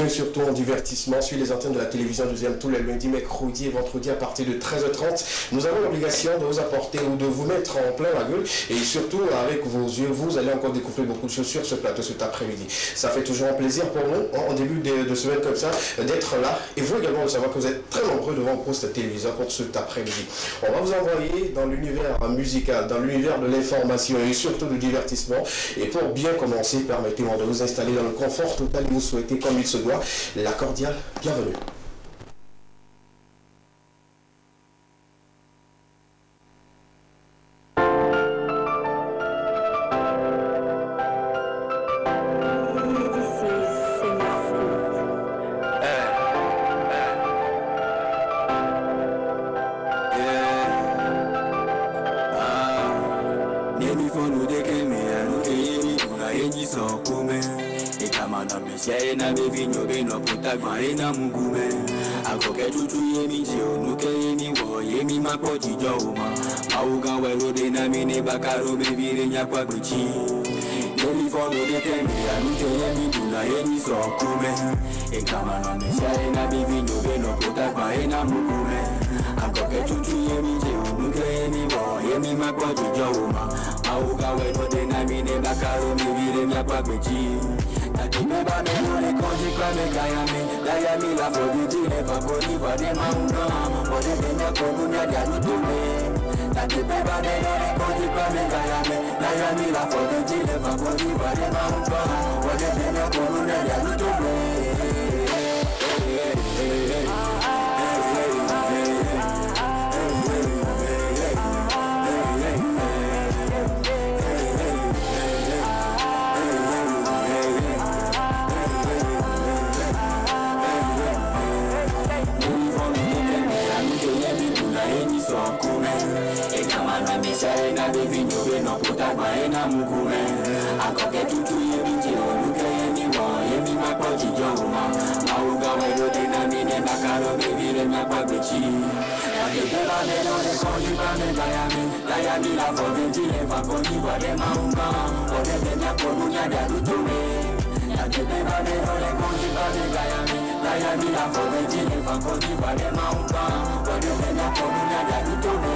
bien surtout en divertissement sur les antennes de la télévision deuxième tous les lundis, mercredis et vendredis à partir de 13h30. Nous avons l'obligation de vous apporter ou de vous mettre en plein la gueule et surtout avec vos yeux, vous allez encore découvrir beaucoup de choses sur ce plateau cet après-midi. Ça fait toujours un plaisir pour nous, en début de semaine comme ça, d'être là et vous également de savoir que vous êtes très nombreux devant vos postes téléviseurs pour cet après-midi. On va vous envoyer dans l'univers musical, dans l'univers de l'information et surtout du divertissement. Et pour bien commencer, permettez-moi de vous installer dans le confort total et vous souhaiter comme il se doit la cordiale bienvenue. Na baby no be no puta gwan na mugume akoke tutu yemi je onuke yemi wo yemi mapoji jo ma auga wero de na mini bakaro baby re nya kwa gbechi yemi for no de temi anuke yemi duna yemi so kume e kama na me se na baby no be no puta gwan na mugume akoke tutu yemi je onuke yemi wo yemi mapoji jo ma auga wero de na mini bakaro baby re nya kwa gbechi Beba me no le konji kwa me gaya mi la fobiji ne fa koni wa de maunga ode de nya kono nya dia lutume Tati beba me no le konji kwa me gaya mi la fobiji ne fa koni wa de maunga ode de nya kono nya dia lutume na baby no be no puta gwa na mugume akoke tutu yemi je oluke yemi wo yemi mapoji jo ma auga wero de na mine bakaro baby re ma pagbechi ade beba me no le konji ba me gaya mi la fo beji e fa konji wa de maunga ode de na kono nya da lutume ade beba me no le konji ba me gaya mi la fo beji e fa konji wa de maunga ode de na kono nya da lutume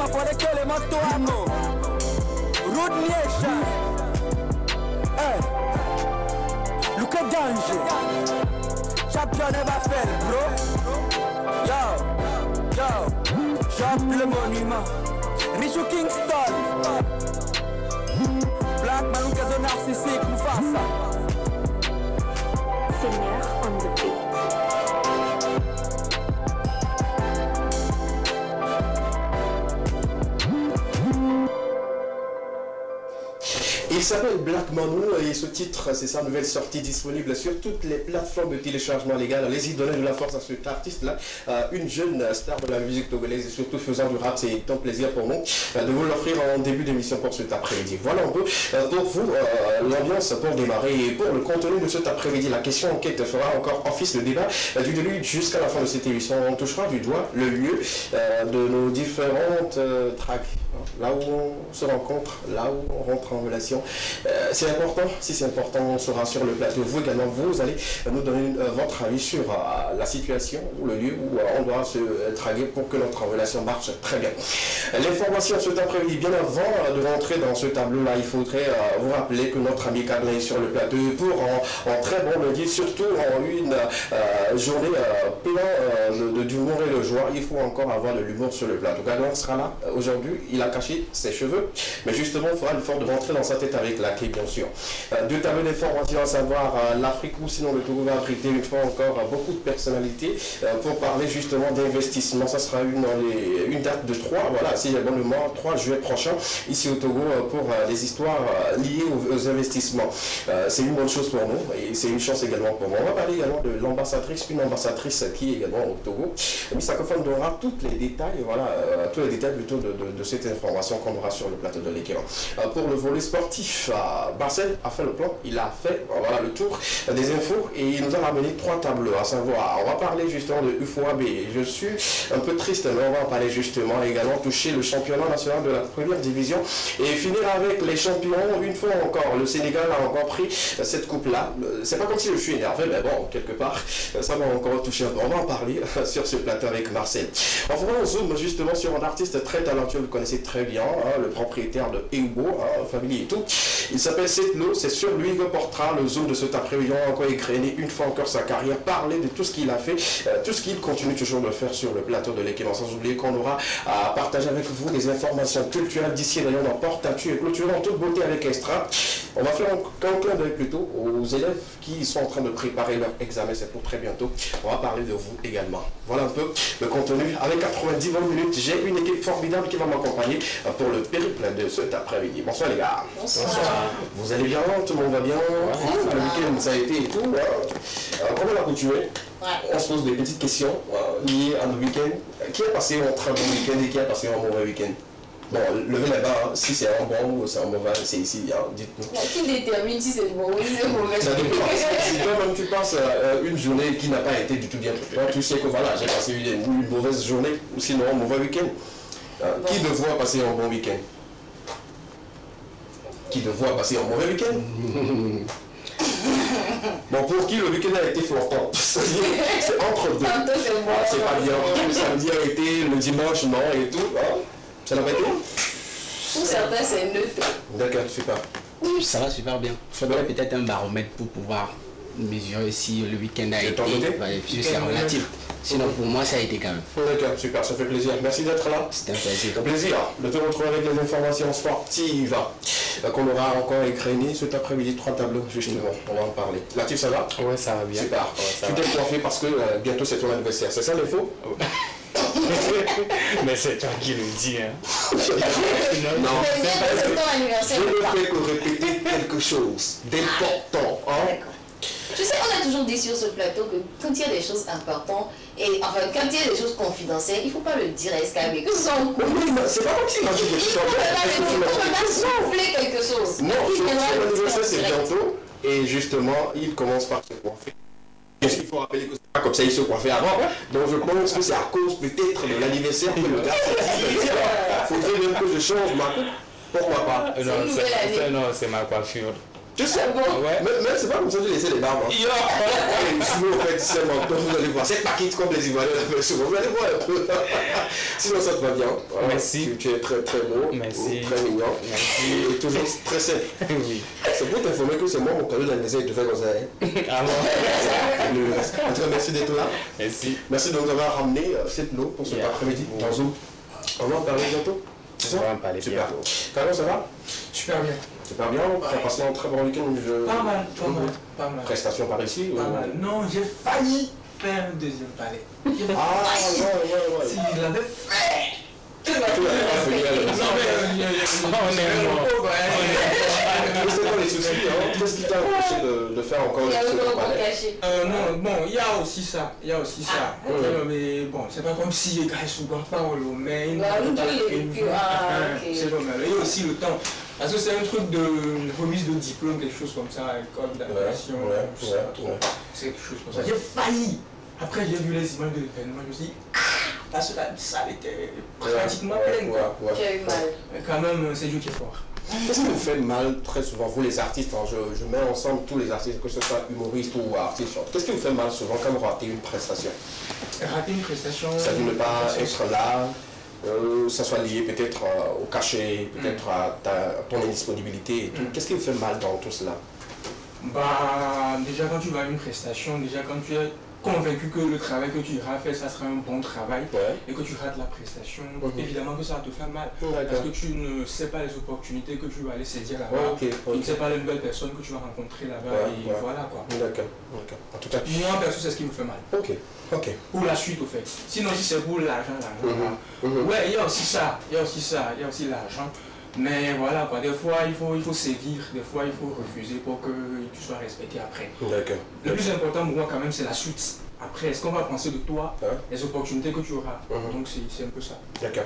For the kill him to Amno Road Nation. Hey, look at danger. Champion never fell, bro. Yo, Jean le monument. Richou Kingston. Black man who gets a narcissique, Mufasa. Seigneur on the beat. Il s'appelle Black Manu et ce titre, c'est sa nouvelle sortie disponible sur toutes les plateformes de téléchargement légal. Allez-y, donnez de la force à cet artiste-là, une jeune star de la musique togolaise et surtout faisant du rap. C'est un plaisir pour nous de vous l'offrir en début d'émission pour cet après-midi. Voilà un peu pour vous l'ambiance pour démarrer et pour le contenu de cet après-midi. La question enquête fera encore office de débat du début jusqu'à la fin de cette émission. On touchera du doigt le lieu de nos différentes tracks. Là où on se rencontre, là où on rentre en relation. C'est important, si c'est important, on sera sur le plateau. Vous également, vous allez nous donner votre avis sur la situation ou le lieu où on doit se draguer pour que notre relation marche très bien. L'information cet après-midi, bien avant de rentrer dans ce tableau-là, il faudrait vous rappeler que notre ami Kadra est sur le plateau pour en très bon lundi, surtout en une journée plein d'humour et de joie. Il faut encore avoir de l'humour sur le plateau. Kadra sera là aujourd'hui, il a caché ses cheveux, mais justement il fera l'effort de rentrer dans sa tête avec la clé, bien sûr. Deux tableaux d'information, à savoir l'Afrique ou sinon le Togo va abriter une fois encore beaucoup de personnalités pour parler justement d'investissement. Ça sera une date de 3, voilà, si j'ai bon le mois, 3 juillet prochain, ici au Togo, pour les histoires liées aux investissements. C'est une bonne chose pour nous et c'est une chance également pour moi. On va parler également de l'ambassadrice, une ambassadrice qui est également au Togo. Misakofone donnera tous les détails, voilà, tous les détails plutôt de cette information. informations qu'on aura sur le plateau de l'équipe. Pour le volet sportif, Marcel a fait le plan, il a fait voilà, le tour des infos et il nous a ramené 3 tableaux, à savoir, on va parler justement de UFOAB. Je suis un peu triste, mais on va en parler justement, également toucher le championnat national de la première division et finir avec les champions. Une fois encore, le Sénégal a encore pris cette coupe-là. C'est pas comme si je suis énervé, mais bon, quelque part, ça m'a encore touché. On va en parler sur ce plateau avec Marcel. On fera un zoom justement sur un artiste très talentueux, vous connaissez très bien, hein, le propriétaire de Eubo, hein, famille et tout. Il s'appelle Setlo, c'est sur lui que portera le zoom de cet après-midi. On a encore égrené une fois encore sa carrière, parler de tout ce qu'il a fait, tout ce qu'il continue toujours de faire sur le plateau de l'équipe. Sans oublier qu'on aura à partager avec vous des informations culturelles d'ici d'ailleurs dans Porte-à-Tu et clôturer en toute beauté avec Extra. On va faire un clin d'œil plutôt aux élèves qui sont en train de préparer leur examen, c'est pour très bientôt. On va parler de vous également. Voilà un peu le contenu. Avec 90 minutes, j'ai une équipe formidable qui va m'accompagner pour le périple de cet après-midi. Bonsoir les gars. Bonsoir. Vous allez bien? Tout le monde va bien? Le week-end ça a été et tout. Comme on l'a coutumé, on se pose des petites questions liées à nos week-ends. Qui a passé un très bon week-end et qui a passé un mauvais week-end? Bon, levez la barre, si c'est un bon ou c'est un mauvais, c'est ici, hein, dites-nous. Qui détermine si c'est bon ou si c'est mauvais? Ça dépend. Si toi-même tu passes une journée qui n'a pas été du tout bien, toi, tu sais que voilà, j'ai passé une mauvaise journée ou sinon un mauvais week-end. Qui de vous a passé un bon week-end? Qui de vous a passé un mauvais week-end? Bon, pour qui le week-end a été flottant? C'est entre deux. C'est pas bien. Le samedi a été, le dimanche non et tout. Hein? Ça n'a pas été? Pour certains, c'est neutre. D'accord, super. Oui, ça va super bien. Il faudrait peut-être un baromètre pour pouvoir mesurer si le week-end a été. Puis c'est relatif. Sinon, pour moi, ça a été quand même. D'accord, super, ça fait plaisir. Merci d'être là. C'était un plaisir. Un plaisir de te retrouver avec les informations sportives qu'on aura encore égrenées cet après-midi. 3 tableaux, justement. On va en parler. Latif, ça va? Ouais, ça va bien. Super. Tu t'es coiffé parce que bientôt c'est ton anniversaire. C'est ça l'info? Mais c'est toi qui le dis, hein. Non, c'est ton anniversaire. je ne fais que répéter quelque chose d'important. Hein? D'accord. Tu sais, on a toujours dit sur ce plateau que quand il y a des choses importantes, et enfin quand il y a des choses confidentielles, il ne faut pas le dire à SKB, que ce soit en couple. C'est pas comme si on dit quelque chose. On ne peut pas souffler quelque chose. Non, son anniversaire c'est bientôt, et justement, il commence par se coiffer. Il faut rappeler que c'est pas comme ça, il se coiffait avant. Donc je pense que c'est à cause peut-être de l'anniversaire que le gars s'est dit, il faudrait même que je change ma coupe. Pourquoi pas? Non, c'est ma coiffure. Tu sais, Ouais. même c'est pas comme ça que tu laissais les barbes. Et souvent, en fait, c'est vous allez voir. C'est pas quitte comme les Ivoiriens l'appellent souvent. Vous allez voir un peu. Sinon, ça te va bien. Voilà. Merci. Tu es très très beau. Merci. Très mignon. Merci. Et toujours très simple. Oui. C'est pour t'informer que c'est moi mon cadeau d'anniversaire de faire comme ça. Ah bon? En tout cas, merci d'être là. Merci. Merci de nous avoir ramené cette eau pour cet après-midi dans Zoom. On va en parler bientôt. C'est ça? On va en parler Super. bientôt. Comment ça va? Super bien. Super bien. Tu as passé un très bon week-end. Pas mal, pas mal, pas mal. Prestation par ici Pas mal. Non, j'ai failli faire un deuxième palais. Ah, ouais. Si je l'avais fait. Tu l'as pas fait. C'est quoi les soucis? Qu'est-ce qui t'a empêché de faire encore Il y a ce le palais? caché. Non, bon, il y a aussi ça. Mais bon, c'est pas comme si les gars souvent parlent, mais il Bah, nous, tous les une vécus, ok. c'est normal. Et aussi le temps. Parce que c'est un truc de remise de diplôme, quelque chose comme ça, à l'école d'aviation. C'est quelque chose comme ça. J'ai failli. Après, j'ai vu les images de l'événement, je me suis dit, parce que la salle était pratiquement pleine. Tu as eu mal. Mais quand même, c'est Dieu qui est fort. Qu'est-ce qui vous fait mal très souvent, vous les artistes, hein, je mets ensemble tous les artistes, que ce soit humoristes ou artistes, qu'est-ce qui vous fait mal souvent quand vous ratez une prestation? Rater une prestation. Ça ne pas être là, ça soit lié peut-être au cachet, peut-être à ton indisponibilité et tout. Qu'est-ce qui vous fait mal dans tout cela? Bah, déjà quand tu vas à une prestation, déjà quand tu es convaincu que le travail que tu iras faire, ça sera un bon travail, et que tu rates la prestation, évidemment que ça te fait mal. Parce que tu ne sais pas les opportunités que tu vas aller saisir là-bas, tu ne sais pas les nouvelles personnes que tu vas rencontrer là-bas, et voilà quoi. D'accord. En tout cas, moi perso, c'est ce qui me fait mal. Ok. Pour la suite au fait. Sinon si c'est pour l'argent, ouais, il y a aussi ça, il y a aussi l'argent. Mais voilà quoi, des fois il faut sévir, des fois il faut refuser pour que tu sois respecté après. D'accord. Le plus important pour moi quand même c'est la suite. après, est-ce qu'on va penser de toi, les opportunités que tu auras. Donc c'est un peu ça. D'accord.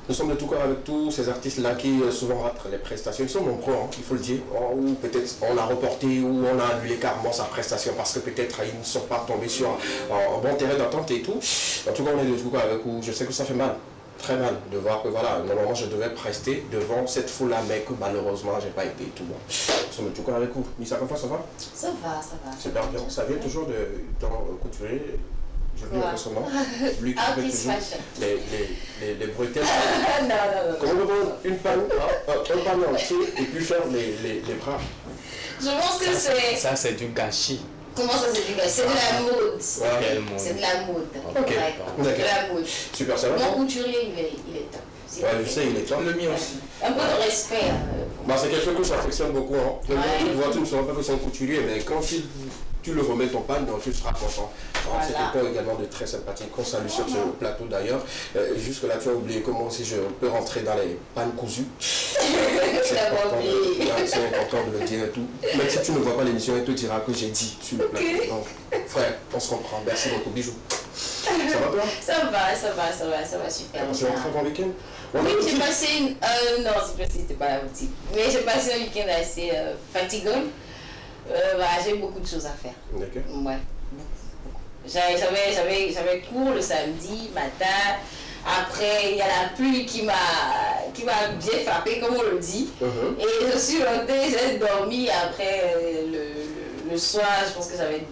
Nous sommes de tout cœur avec tous ces artistes-là qui souvent ratent les prestations. Ils sont nombreux, hein, il faut le dire. Ou peut-être on a reporté ou on a annulé carrément sa prestation parce que peut-être ils ne sont pas tombés sur un bon terrain d'attente et tout. En tout cas, on est de tout cœur avec vous. Je sais que ça fait mal. Très mal de voir que voilà, normalement je devais rester devant cette foule-là, mais que malheureusement j'ai pas été tout le monde. Nous sommes tout cas avec vous. Missa, comment ça va? Ça va, ça va. Super bien. Ça vient toujours dans couturier. J'ai oublié son nom. Lui qui fait toujours les bretelles. Non. Comment on prendre une panne, un panneau entier et puis faire les bras? Je pense que c'est... Ça, c'est du gâchis. Comment ça c'est du gâchis? C'est de la mode. C'est de la mode. Ok. C'est de la mode. Super, ça va? Mon couturier, il est top. Ouais, je sais, il est top. Le mien aussi. Un peu de respect. C'est quelque chose que j'affectionne beaucoup. Hein. Le moment où tu vois, tu ne sauras pas que c'est un couturier, mais quand tu le remets ton panne, donc tu seras content. Voilà. C'est quelqu'un également de très sympathique, qu'on salue sur ce plateau d'ailleurs. Jusque là, tu as oublié comment si je peux rentrer dans les pannes cousues. C'est important de le dire et tout. Même si tu ne vois pas l'émission, il te dira que j'ai dit sur le plateau. Donc, frère, on se comprend. Merci beaucoup. Bisous. Ça va toi? Ça va super. C'est un très bon week-end? Oui, j'ai passé une... non, c'était pas la boutique. Mais j'ai passé un week-end assez fatigant. J'ai beaucoup de choses à faire. D'accord. Ouais. J'avais cours le samedi matin. Après, il y a la pluie qui m'a bien frappé, comme on le dit. Et je suis montée, j'ai dormi. Après, le soir, je pense que j'avais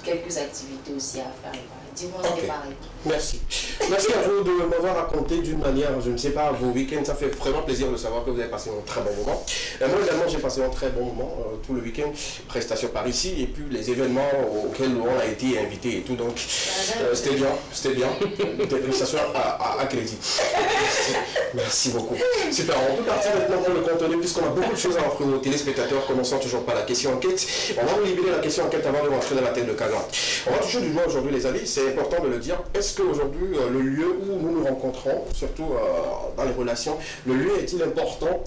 quelques activités aussi à faire. Dis-moi, c'est pareil. Merci. Merci à vous de m'avoir raconté d'une manière, je ne sais pas, vos week-ends. Ça fait vraiment plaisir de savoir que vous avez passé un très bon moment. Moi également, j'ai passé un très bon moment tout le week-end. Prestation par ici et puis les événements auxquels on a été invité et tout. Donc, c'était bien. Des prestations à crédit. Merci beaucoup. Super. On peut partir maintenant pour le contenu puisqu'on a beaucoup de choses à offrir aux téléspectateurs. Commençons toujours par la question enquête. On va vous libérer la question enquête avant de rentrer dans la tête de Kagan. On va toujours du doigt aujourd'hui, les amis. C'est important de le dire. Est-ce qu'aujourd'hui, le lieu où nous nous rencontrons, surtout dans les relations, le lieu est-il important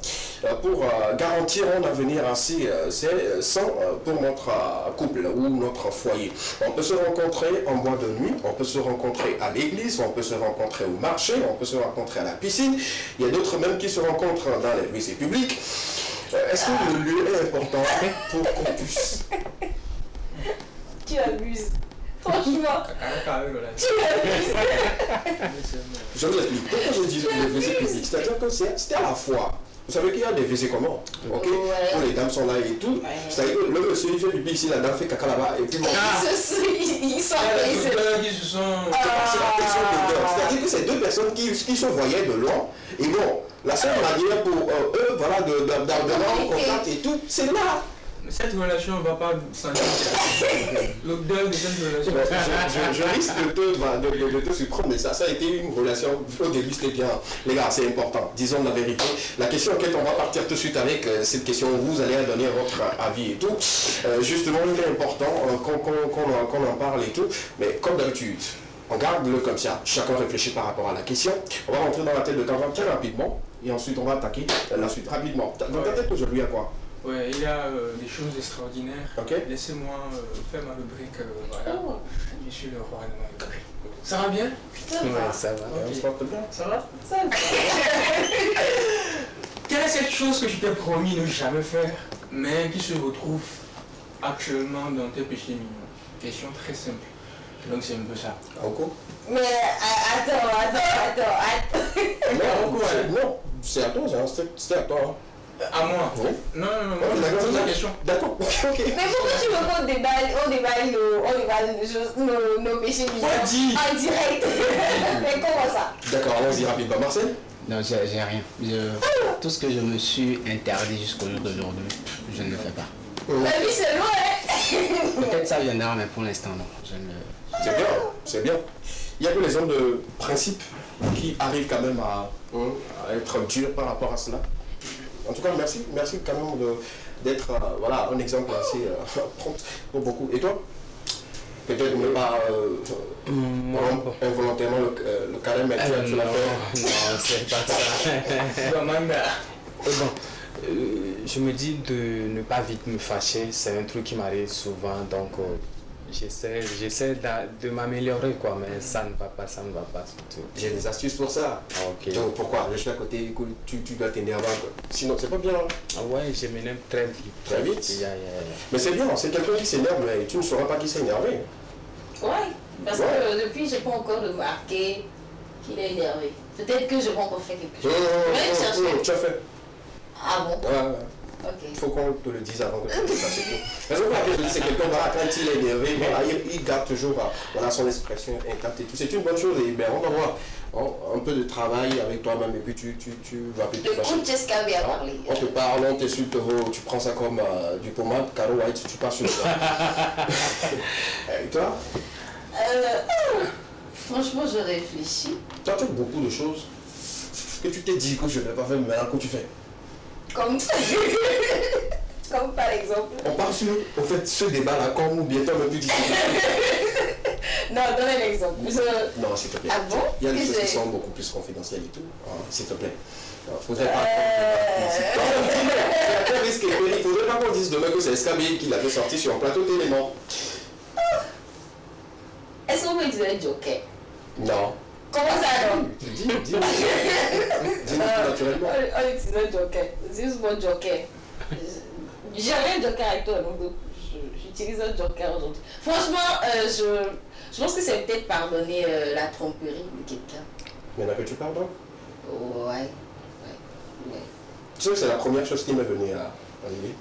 pour garantir un avenir assez sain pour notre couple ou notre foyer? On peut se rencontrer en boîte de nuit, on peut se rencontrer à l'église, on peut se rencontrer au marché, on peut se rencontrer à la piscine. Il y a d'autres même qui se rencontrent dans les WC publics. Est-ce que le lieu est important pour qu'on puisse... Tu abuses. Franchement. Je vous explique. Pourquoi je dis le WC public? C'est-à-dire que c'était à la fois. Vous savez qu'il y a des WC communs, ok? Où les dames sont là et tout. C'est-à-dire que le monsieur il fait du ici, la dame fait caca là-bas et puis bon. Ils sont c'est-à-dire que c'est deux personnes qui se voyaient de loin. Et bon, la seule manière pour eux, voilà, d'avoir un contact et tout, c'est là. Cette relation ne va pas s'engager. L'odeur de cette relation. Je risque de te surprendre, mais ça a été une relation. Au début, c'était bien. Les gars, c'est important. Disons la vérité. La question auquel on va partir tout de suite avec cette question où vous allez donner votre avis et tout. Justement, il est important qu'on en parle et tout. Mais comme d'habitude, on garde-le comme ça. Chacun réfléchit par rapport à la question. On va rentrer dans la tête de Kavan très rapidement. Et ensuite, on va attaquer la suite rapidement. Dans ta tête aujourd'hui, il y a quoi? Ouais, il y a des choses extraordinaires. Okay. Laissez-moi faire ma rubrique. Voilà. Je suis le roi de ma rubrique. Ça va bien? Ça va. Okay. On se porte bien. Ça va? Ça va. Quelle est cette chose que tu t'es promis ne jamais faire, mais qui se retrouve actuellement dans tes péchés mignons? Question très simple. Donc c'est un peu ça. Oko? Mais attends. Non, c'est à toi, c'était à toi. À moi? Oui. Non, c'est la question. D'accord, ok. Mais pourquoi tu veux qu'on déballe nos péchés mignons en direct? Mais comment ça? D'accord, allons-y rapidement. Marcel? Non, j'ai rien. Tout ce que je me suis interdit jusqu'au jour d'aujourd'hui, je ne le fais pas. La vie c'est loin. Peut-être ça viendra, mais pour l'instant non. C'est bien. Il y a que les hommes de principe qui arrivent quand même à être durs par rapport à cela. En tout cas, merci quand même d'être voilà, un exemple assez prompt pour beaucoup. Et toi? Peut-être ne pas involontairement le carême, mais tu l'as fait. Non, c'est pas ça. Je me dis de ne pas vite me fâcher, c'est un truc qui m'arrive souvent, donc J'essaie de m'améliorer, quoi, mais ça ne va pas surtout. J'ai des astuces pour ça. Ok. Donc pourquoi? Je suis à côté, tu dois t'énerver. Sinon, c'est pas bien. Ah ouais, je m'énerve très vite. Très vite? Yeah. Mais c'est bien, c'est quelqu'un qui s'énerve, mais tu ne sauras pas qui s'est énervé. Ouais, parce que depuis, je n'ai pas encore remarqué qu'il est énervé. Peut-être que je vais encore faire quelque chose. Tu as fait. Ah bon? Ouais. Ok. Il faut qu'on te le dise avant que tu le fasses, c'est tout. La raison pour laquelle je dis, c'est quelqu'un, voilà, quand il est énervé, voilà, il garde toujours voilà, son expression intacte et tout. C'est une bonne chose et ben, on va voir un peu de travail avec toi-même et puis tu vas plus te fâcher. Écoute, Jessica bien parlé. On te parle, on t'insulte, tu prends ça comme du pommade, Caro White, tu passes sur toi. Et toi? Franchement, je réfléchis. Toi, tu as beaucoup de choses que tu t'es dit que je ne vais pas faire, mais maintenant que tu fais. Comme comme par exemple. On parle sur, au fait, ce débat-là, comme ou bientôt même plus difficile. Non, donne un exemple. Non, s'il te plaît. Ah bon? Il y a des choses qui sont beaucoup plus confidentielles et tout. S'il te plaît. Il faudrait pas il faudrait pas qu'on dise demain que c'est SKB qui l'avait sorti sur un plateau télé, non? Est-ce qu'on peut dire un joker? Non. Comment ça non? Dis-nous naturellement. On utilise un joker. C'est juste mon joker. J'avais un joker avec toi, donc j'utilise un joker aujourd'hui. Franchement, je pense que c'est peut-être pardonner la tromperie de quelqu'un. Maintenant que tu pardonnes? Ouais. Tu sais que c'est la première chose qui m'est venue à l'idée.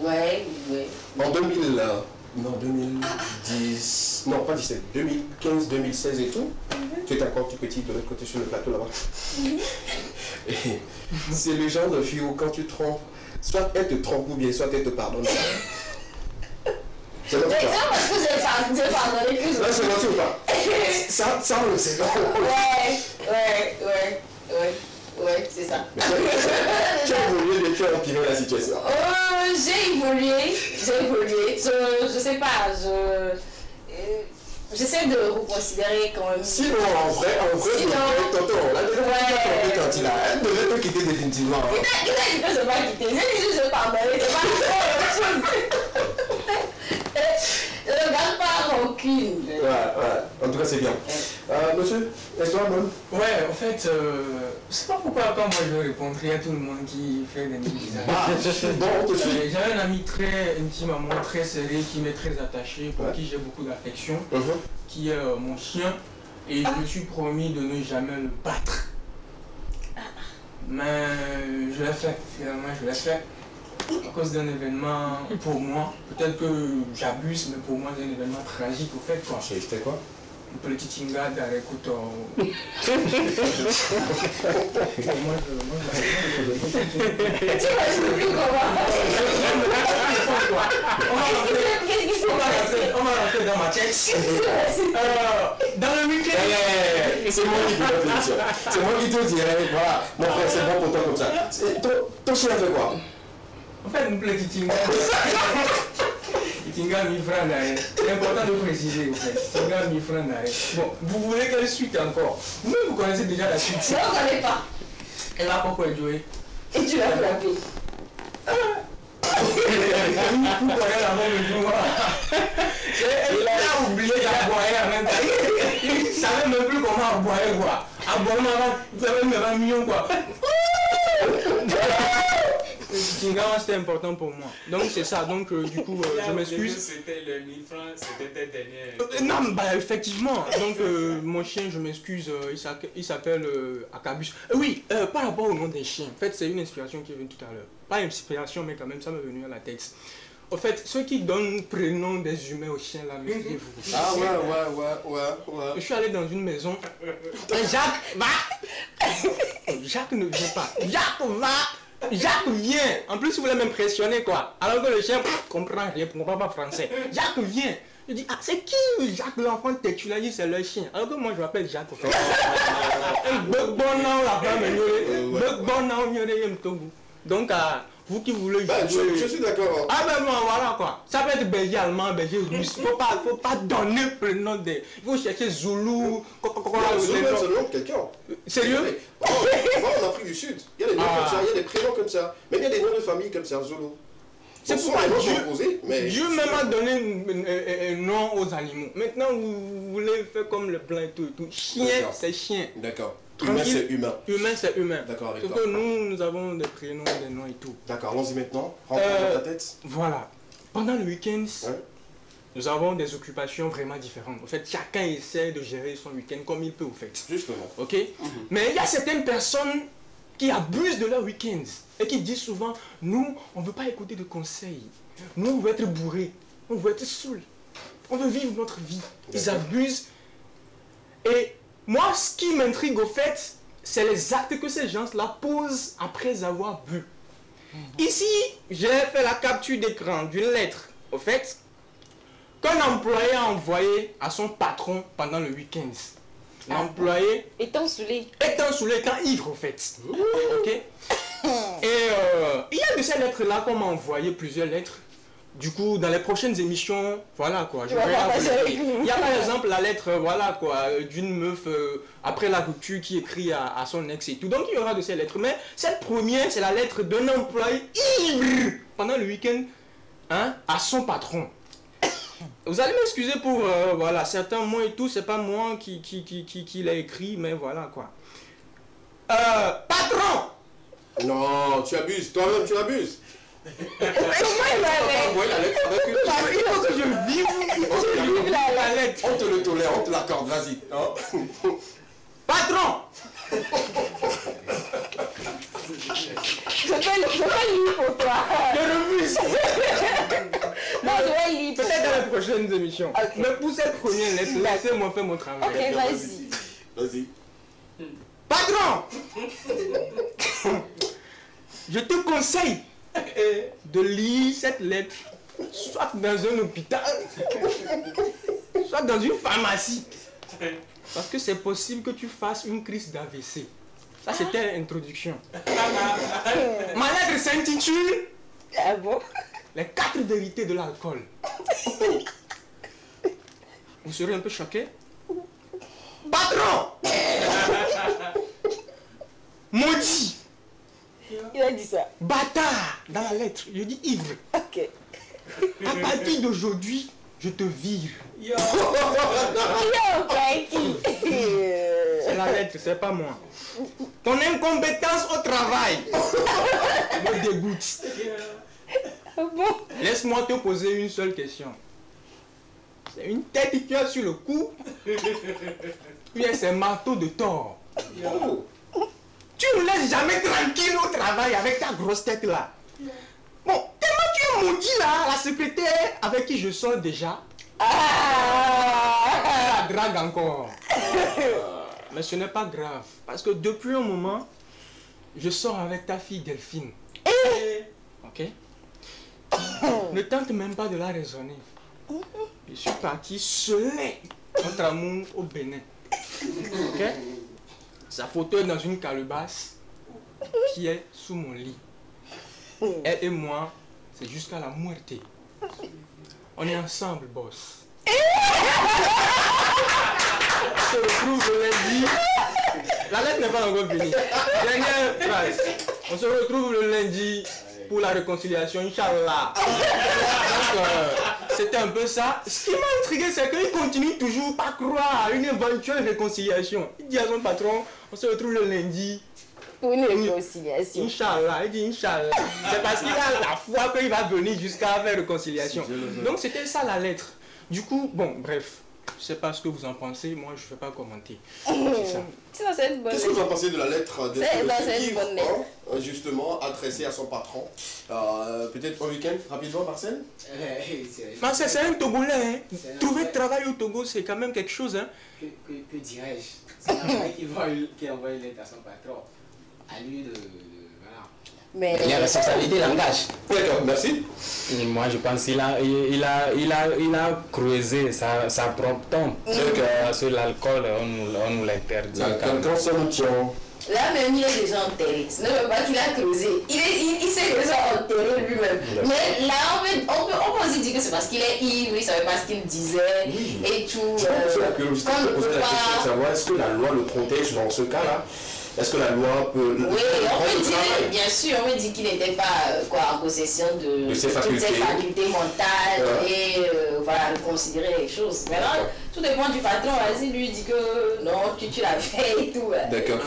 Ouais. En 2010, non pas 17, 2015, 2016 et tout, tu étais encore tout petit de l'autre côté sur le plateau là-bas. Et c'est le genre de fille où quand tu trompes, soit elle te trompe ou bien soit elle te pardonne. C'est menti ça parce que j'ai pardonné plus. Là c'est menti ou pas? Ça on le sait. Ouais, c'est ça. Tu as évolué et tu as empiré la situation. J'ai évolué. Je sais pas, j'essaie de reconsidérer quand même. Sinon, en vrai, tonton, la dernière fois qu'il a trompé quand il a, elle devait te quitter définitivement. Il a dit que je ne vais pas quitter. J'ai dit que je pardonne. C'est pas la chose. Je ne garde pas rancune. Ouais. En tout cas, c'est bien. Monsieur, est-ce toi même? Ouais, en fait, je sais pas pourquoi quand moi je répondrai à tout le monde qui fait des nuits bizarres. Bon, on te suit. J'ai un ami très intime à moi, très serré, qui m'est très attaché, pour qui j'ai beaucoup d'affection, qui est mon chien, et je me suis promis de ne jamais le battre. Mais je l'ai fait, finalement je l'ai fait. À cause d'un événement, pour moi, peut-être que j'abuse, mais pour moi c'est un événement tragique au fait quoi. C'était quoi? Un petit tingade, écoute. Moi on va rentrer dans ma tête. Dans le week-end. C'est moi qui te l'émission. C'est moi qui te dirais, voilà, mon frère, c'est bon pour toi comme ça. Ton chien fait quoi? En fait, une petite tingade. Tinga 1000 francs d'arrêt. C'est important de préciser au fait. Tinga 1000 francs d'arrêt. Bon, vous voulez quelle suite encore? Vous-même vous connaissez déjà la suite. Je ne connais pas. Elle va pourquoi jouer. Et tu l'as frappé. Vous connaissez la même jour. Elle a oublié d'aboyer en même temps. Il ne savait même plus comment aboyer quoi. Aboyer avant, vous avez même un million quoi. C'était important pour moi. Donc c'est ça. Donc du coup, je m'excuse. C'était le 1000 francs, c'était tes derniers. Non, bah effectivement. Donc mon chien, je m'excuse, il s'appelle Acabus. Oui, par rapport au nom des chiens, en fait c'est une inspiration qui est venue tout à l'heure. Pas inspiration, mais quand même ça m'est venu à la tête. En fait, ceux qui donnent prénom des humains aux chiens là, méfiez-vous. Ah ouais. Je suis allé dans une maison. Jacques, va. Jacques ne vient pas. Jacques, va. Jacques vient. En plus, vous voulez m'impressionner quoi. Alors que le chien comprend rien, ne comprend pas français. Jacques vient. Je dis, ah, c'est qui Jacques l'enfant têtu là? C'est le chien. Alors que moi je m'appelle Jacques. Donc, vous qui voulez jouer. Je suis d'accord. Ah ben non, voilà quoi. Ça peut être berger allemand, berger russe. Faut pas donner le nom des. Il faut chercher Zoulou. Zoulou, c'est le nom de quelqu'un. Sérieux? On va en Afrique du Sud. Il y a des noms comme ça, il y a des prénoms comme ça. Mais il y a des noms de famille comme ça, Zoulou. C'est pourquoi Dieu même a donné un nom aux animaux. Maintenant, vous voulez faire comme le blanc et tout. Chien, c'est chien. D'accord. Humain, c'est humain. Humain, c'est humain. D'accord, avec Sauf que nous avons des prénoms, des noms et tout. D'accord, allons-y maintenant. Rentre dans ta tête. Voilà. Pendant le week-end, nous avons des occupations vraiment différentes. En fait, chacun essaie de gérer son week-end comme il peut, en fait. Justement. Ok. Mais il y a certaines personnes qui abusent de leur week-end et qui disent souvent, nous, on ne veut pas écouter de conseils. Nous, on veut être bourrés. On veut être saouls. On veut vivre notre vie. Ils abusent. Et moi, ce qui m'intrigue au fait, c'est les actes que ces gens-là posent après avoir bu. Ici, j'ai fait la capture d'écran d'une lettre, au fait, qu'un employé a envoyé à son patron pendant le week-end. L'employé étant saoulé, étant ivre, au fait. Ok. Et il y a de ces lettres-là qu'on m'a envoyé plusieurs lettres. Du coup, dans les prochaines émissions, voilà quoi. Il y a par exemple la lettre, voilà quoi, d'une meuf après la rupture qui écrit à son ex et tout. Donc il y aura de ces lettres. Mais cette première, c'est la lettre d'un employé ivre pendant le week-end, hein, à son patron. Vous allez m'excuser pour voilà, certains mots et tout, c'est pas moi qui l'a écrit, mais voilà quoi. Patron! Non, tu abuses, toi-même tu abuses. Il faut que je vive la lettre. On te le tolère, on te l'accorde, vas-y. Patron! Je vais lire pour toi. Je refuse. Non, je vais lire. Peut-être dans les prochaines émissions. Okay. Mais pour cette première lettre, laissez-moi faire mon travail. Ok, vas-y. Vas-y. Patron! Je te conseille de lire cette lettre soit dans un hôpital, soit dans une pharmacie. Parce que c'est possible que tu fasses une crise d'AVC. Ça, c'était l'introduction. Ma lettre s'intitule Les 4 vérités de l'alcool. Vous serez un peu choqué? Patron! Maudit! Il a dit ça. Bâtard! Dans la lettre, je dis ivre. Ok. À partir d'aujourd'hui, je te vire. C'est la lettre, c'est pas moi. Ton incompétence au travail me dégoûte. Bon. Laisse-moi te poser une seule question. C'est une tête que tu as sur le cou, puis c'est un marteau de tort. Tu ne laisses jamais tranquille au travail avec ta grosse tête là. Bon, tellement tu es maudit là, la secrétaire avec qui je sors déjà. Elle drague encore. Mais ce n'est pas grave, parce que depuis un moment, je sors avec ta fille Delphine. Ok? Ne tente même pas de la raisonner. Je suis parti seul notre amour au Bénin. Ok? Sa photo est dans une calebasse qui est sous mon lit. Elle et moi, c'est jusqu'à la muerte. On est ensemble, boss. On se retrouve le lundi. La lettre n'est pas encore finie. Dernière phrase. On se retrouve le lundi pour la réconciliation, Inch'Allah. Donc, c'était un peu ça. Ce qui m'a intrigué, c'est qu'il continue toujours pas croire à une éventuelle réconciliation. Il dit à son patron, on se retrouve le lundi. Pour une réconciliation. Inch'Allah, il dit Inch'Allah. C'est parce qu'il a la foi qu'il va venir jusqu'à faire réconciliation. Donc c'était ça la lettre. Du coup, bon, bref. Je ne sais pas ce que vous en pensez, moi je ne vais pas commenter. C'est ça. Qu'est-ce que vous en pensez de la lettre de ce livre, justement adressée à son patron? Peut-être un week-end, rapidement, Marcel? C'est un Togolais. Hein. Trouver travail au Togo, c'est quand même quelque chose. Hein. Que dirais-je? C'est un mec qui envoie une lettre à son patron. À lui de voilà. Mais il y a responsabilité langage. D'accord, merci. Moi, je pense qu'il a creusé sa propre tombe. Sur l'alcool, on nous l'interdit. Quand ça nous tient. Là même il est déjà enterré. Ce n'est pas qu'il a creusé. Il s'est déjà enterré lui-même. Mais là on peut aussi dire que c'est parce qu'il est ivre, il ne savait pas ce qu'il disait et tout. Je pense que la curiosité de poser la question de savoir est-ce que la loi le protège dans ce cas-là. Est-ce que la loi peut... Oui, on peut dire, bien sûr, on peut dire qu'il n'était pas en possession de toutes ses facultés mentales et voilà, de considérer les choses. Maintenant, tout dépend du patron. Vas-y, lui dit que non, tu l'as fait et tout. D'accord.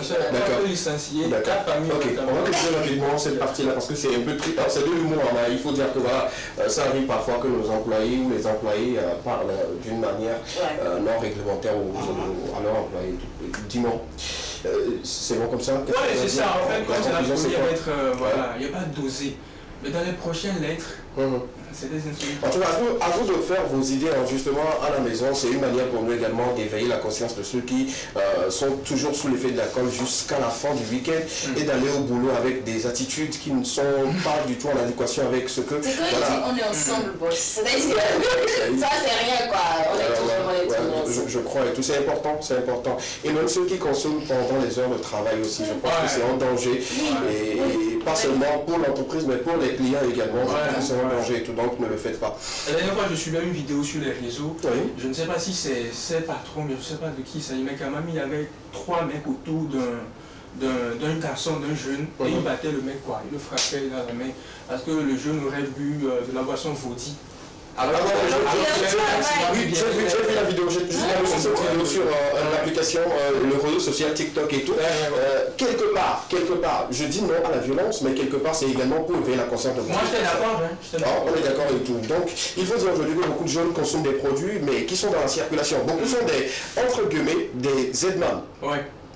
Licencié. D'accord. Ok, on va continuer rapidement cette partie-là parce que c'est un peu triste. C'est de l'humour, mais il faut dire que voilà, ça arrive parfois que nos employés ou les employés parlent d'une manière non réglementaire à leurs employés. Dis-moi. C'est bon comme ça? Oui, c'est ça. En fait, quand c'est la première lettre, voilà, il n'y a pas dosé. Mais dans les prochaines lettres, c'est des insultes. En tout cas, à vous de faire vos idées justement à la maison. C'est une manière pour nous également d'éveiller la conscience de ceux qui sont toujours sous l'effet de l'alcool jusqu'à la fin du week-end et d'aller au boulot avec des attitudes qui ne sont pas du tout en adéquation avec ce que... C'est quand voilà. On est ensemble, boss. Ça, c'est rien, quoi. On est tous je crois, et tout, c'est important, c'est important. Et même ceux qui consomment pendant les heures de travail aussi, je pense que c'est en danger. Et pas seulement pour l'entreprise, mais pour les clients également. C'est en danger et tout. Donc ne le faites pas. La dernière fois, je suivais une vidéo sur les réseaux. Je ne sais pas si c'est patron, mais je ne sais pas de qui il s'agit. Mais quand même, il y avait 3 mecs autour d'un garçon, d'un jeune, et il battait le mec, quoi. Il le frappait dans la main parce que le jeune aurait bu de la boisson vaudie. Oui, j'ai vu la vidéo, j'ai vu cette vidéo sur l'application, le réseau social TikTok et tout. Quelque part, je dis non à la violence, mais quelque part c'est également pour éveiller la conscience de vous. Moi j'étais d'accord, on est d'accord et tout. Donc il faut dire aujourd'hui que beaucoup de jeunes consomment des produits, mais qui sont dans la circulation. Beaucoup sont des, entre guillemets, des Z-man.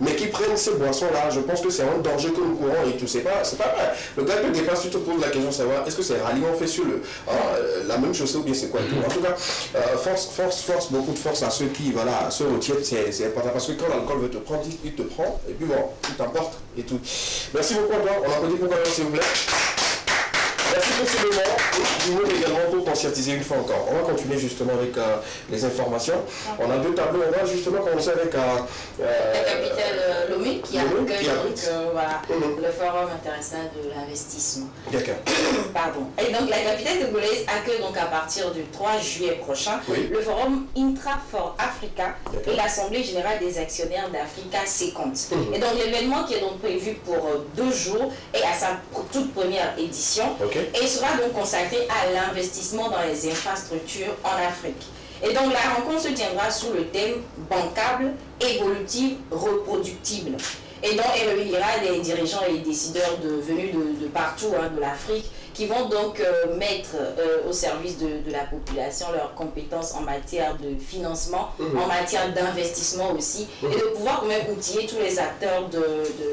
Mais qui prennent ces boissons-là, je pense que c'est un danger que nous courons et tout. C'est pas vrai. Le gars qui dépasse, tu te poses la question de savoir est-ce que c'est ralliement fait sur la même chaussée ou bien c'est quoi tout. En tout cas, force, beaucoup de force à ceux qui se retiennent, c'est important. Parce que quand l'alcool veut te prendre, il te prend, et puis bon, il t'emporte et tout. Merci beaucoup Antoine, on applaudit pour s'il vous plaît. Merci pour ce moment et du monde également pour conscientiser une fois encore. On va continuer justement avec les informations. On a 2 tableaux, on va justement commencer avec la capitale Lomé qui accueille le Forum international de l'investissement. D'accord. Pardon. Et donc la capitale togolaise accueille donc à partir du 3 juillet prochain le Forum Intra for Africa et l'Assemblée générale des actionnaires d'Africa 50. Et donc l'événement qui est donc prévu pour 2 jours est à sa toute première édition. Et sera donc consacré à l'investissement dans les infrastructures en Afrique. Et donc la rencontre se tiendra sous le thème bancable, évolutive, reproductible. Et donc elle réunira des dirigeants et des décideurs venus de partout de l'Afrique qui vont donc mettre au service de la population leurs compétences en matière de financement, en matière d'investissement aussi, et de pouvoir quand même outiller tous les acteurs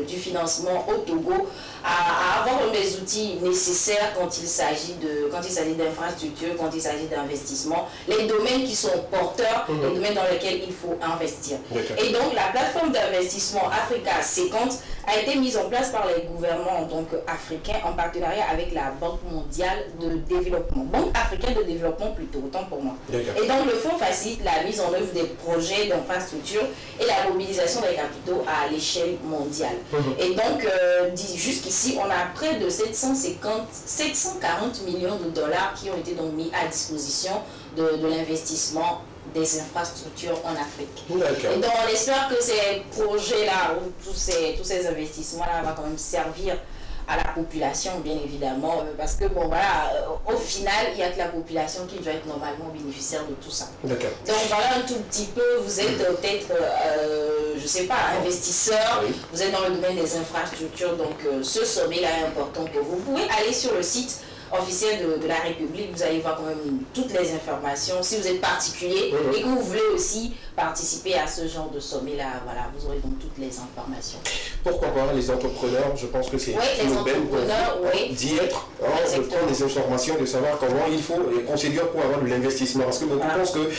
du financement au Togo à avoir les outils nécessaires quand il s'agit d'infrastructures, quand il s'agit d'investissement, les domaines qui sont porteurs, les domaines dans lesquels il faut investir. Et donc la plateforme d'investissement Africa 50 a été mise en place par les gouvernements donc africains en partenariat avec la Banque mondiale de développement, Banque africaine de développement plutôt, autant pour moi. Et donc le fonds facilite la mise en œuvre des projets d'infrastructure et la mobilisation des capitaux à l'échelle mondiale. Et donc jusqu'ici on a près de 740 millions de dollars qui ont été donc mis à disposition de l'investissement des infrastructures en Afrique. Et donc on espère que ces projets-là, ou tous ces investissements-là vont quand même servir à la population, bien évidemment, parce que bon voilà, au final, il n'y a que la population qui doit être normalement bénéficiaire de tout ça. Donc voilà un tout petit peu, vous êtes peut-être, je ne sais pas, investisseur, vous êtes dans le domaine des infrastructures, donc ce sommet-là est important pour vous. Vous pouvez aller sur le site officiel de la République, vous allez voir quand même toutes les informations. Si vous êtes particulier et que vous voulez aussi participer à ce genre de sommet-là, voilà, vous aurez donc toutes les informations. Pourquoi pas les entrepreneurs, je pense que c'est une belle d'y être, de prendre des informations, de savoir comment il faut, les procédures pour avoir de l'investissement. Parce que beaucoup pensent que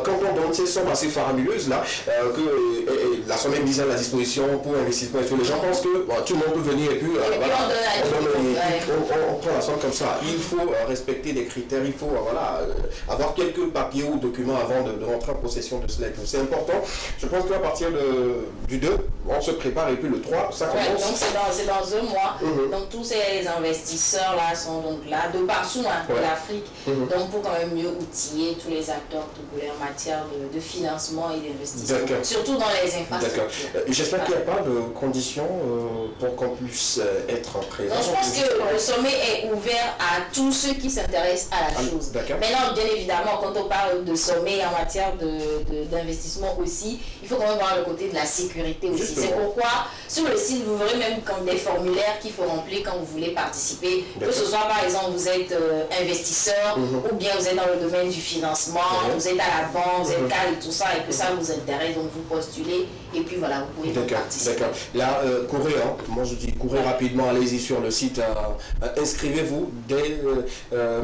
quand on donne ces sommes assez faramineuses là, que la somme est mise à la disposition pour investissement et tout, les gens pensent que tout le monde peut venir et puis on prend la somme comme ça. il faut respecter des critères, il faut avoir quelques papiers ou documents avant de rentrer en possession de cela. C'est important. Je pense qu'à partir du 2, on se prépare et puis le 3, ça commence. Ouais, donc c'est dans un mois. Donc tous ces investisseurs-là sont donc là, de partout de l'Afrique. Donc pour quand même mieux outiller tous les acteurs togolais en matière de financement et d'investissement. Surtout dans les infrastructures. J'espère qu'il n'y a pas de conditions pour qu'on puisse être présent. Donc je pense que le sommet est ouvert à tous ceux qui s'intéressent à la chose. Maintenant, bien évidemment, quand on parle de sommet en matière d'investissement aussi, il faut quand même voir le côté de la sécurité aussi. C'est pourquoi sur le site, vous verrez même comme des formulaires qu'il faut remplir quand vous voulez participer. Que ce soit par exemple, vous êtes investisseur ou bien vous êtes dans le domaine du financement, vous êtes à la banque, vous êtes cadre et tout ça, et que ça vous intéresse, donc vous postulez et puis voilà, vous pouvez participer. D'accord. Là, courez, moi je dis courez rapidement, allez-y sur le site, inscrivez-vous dès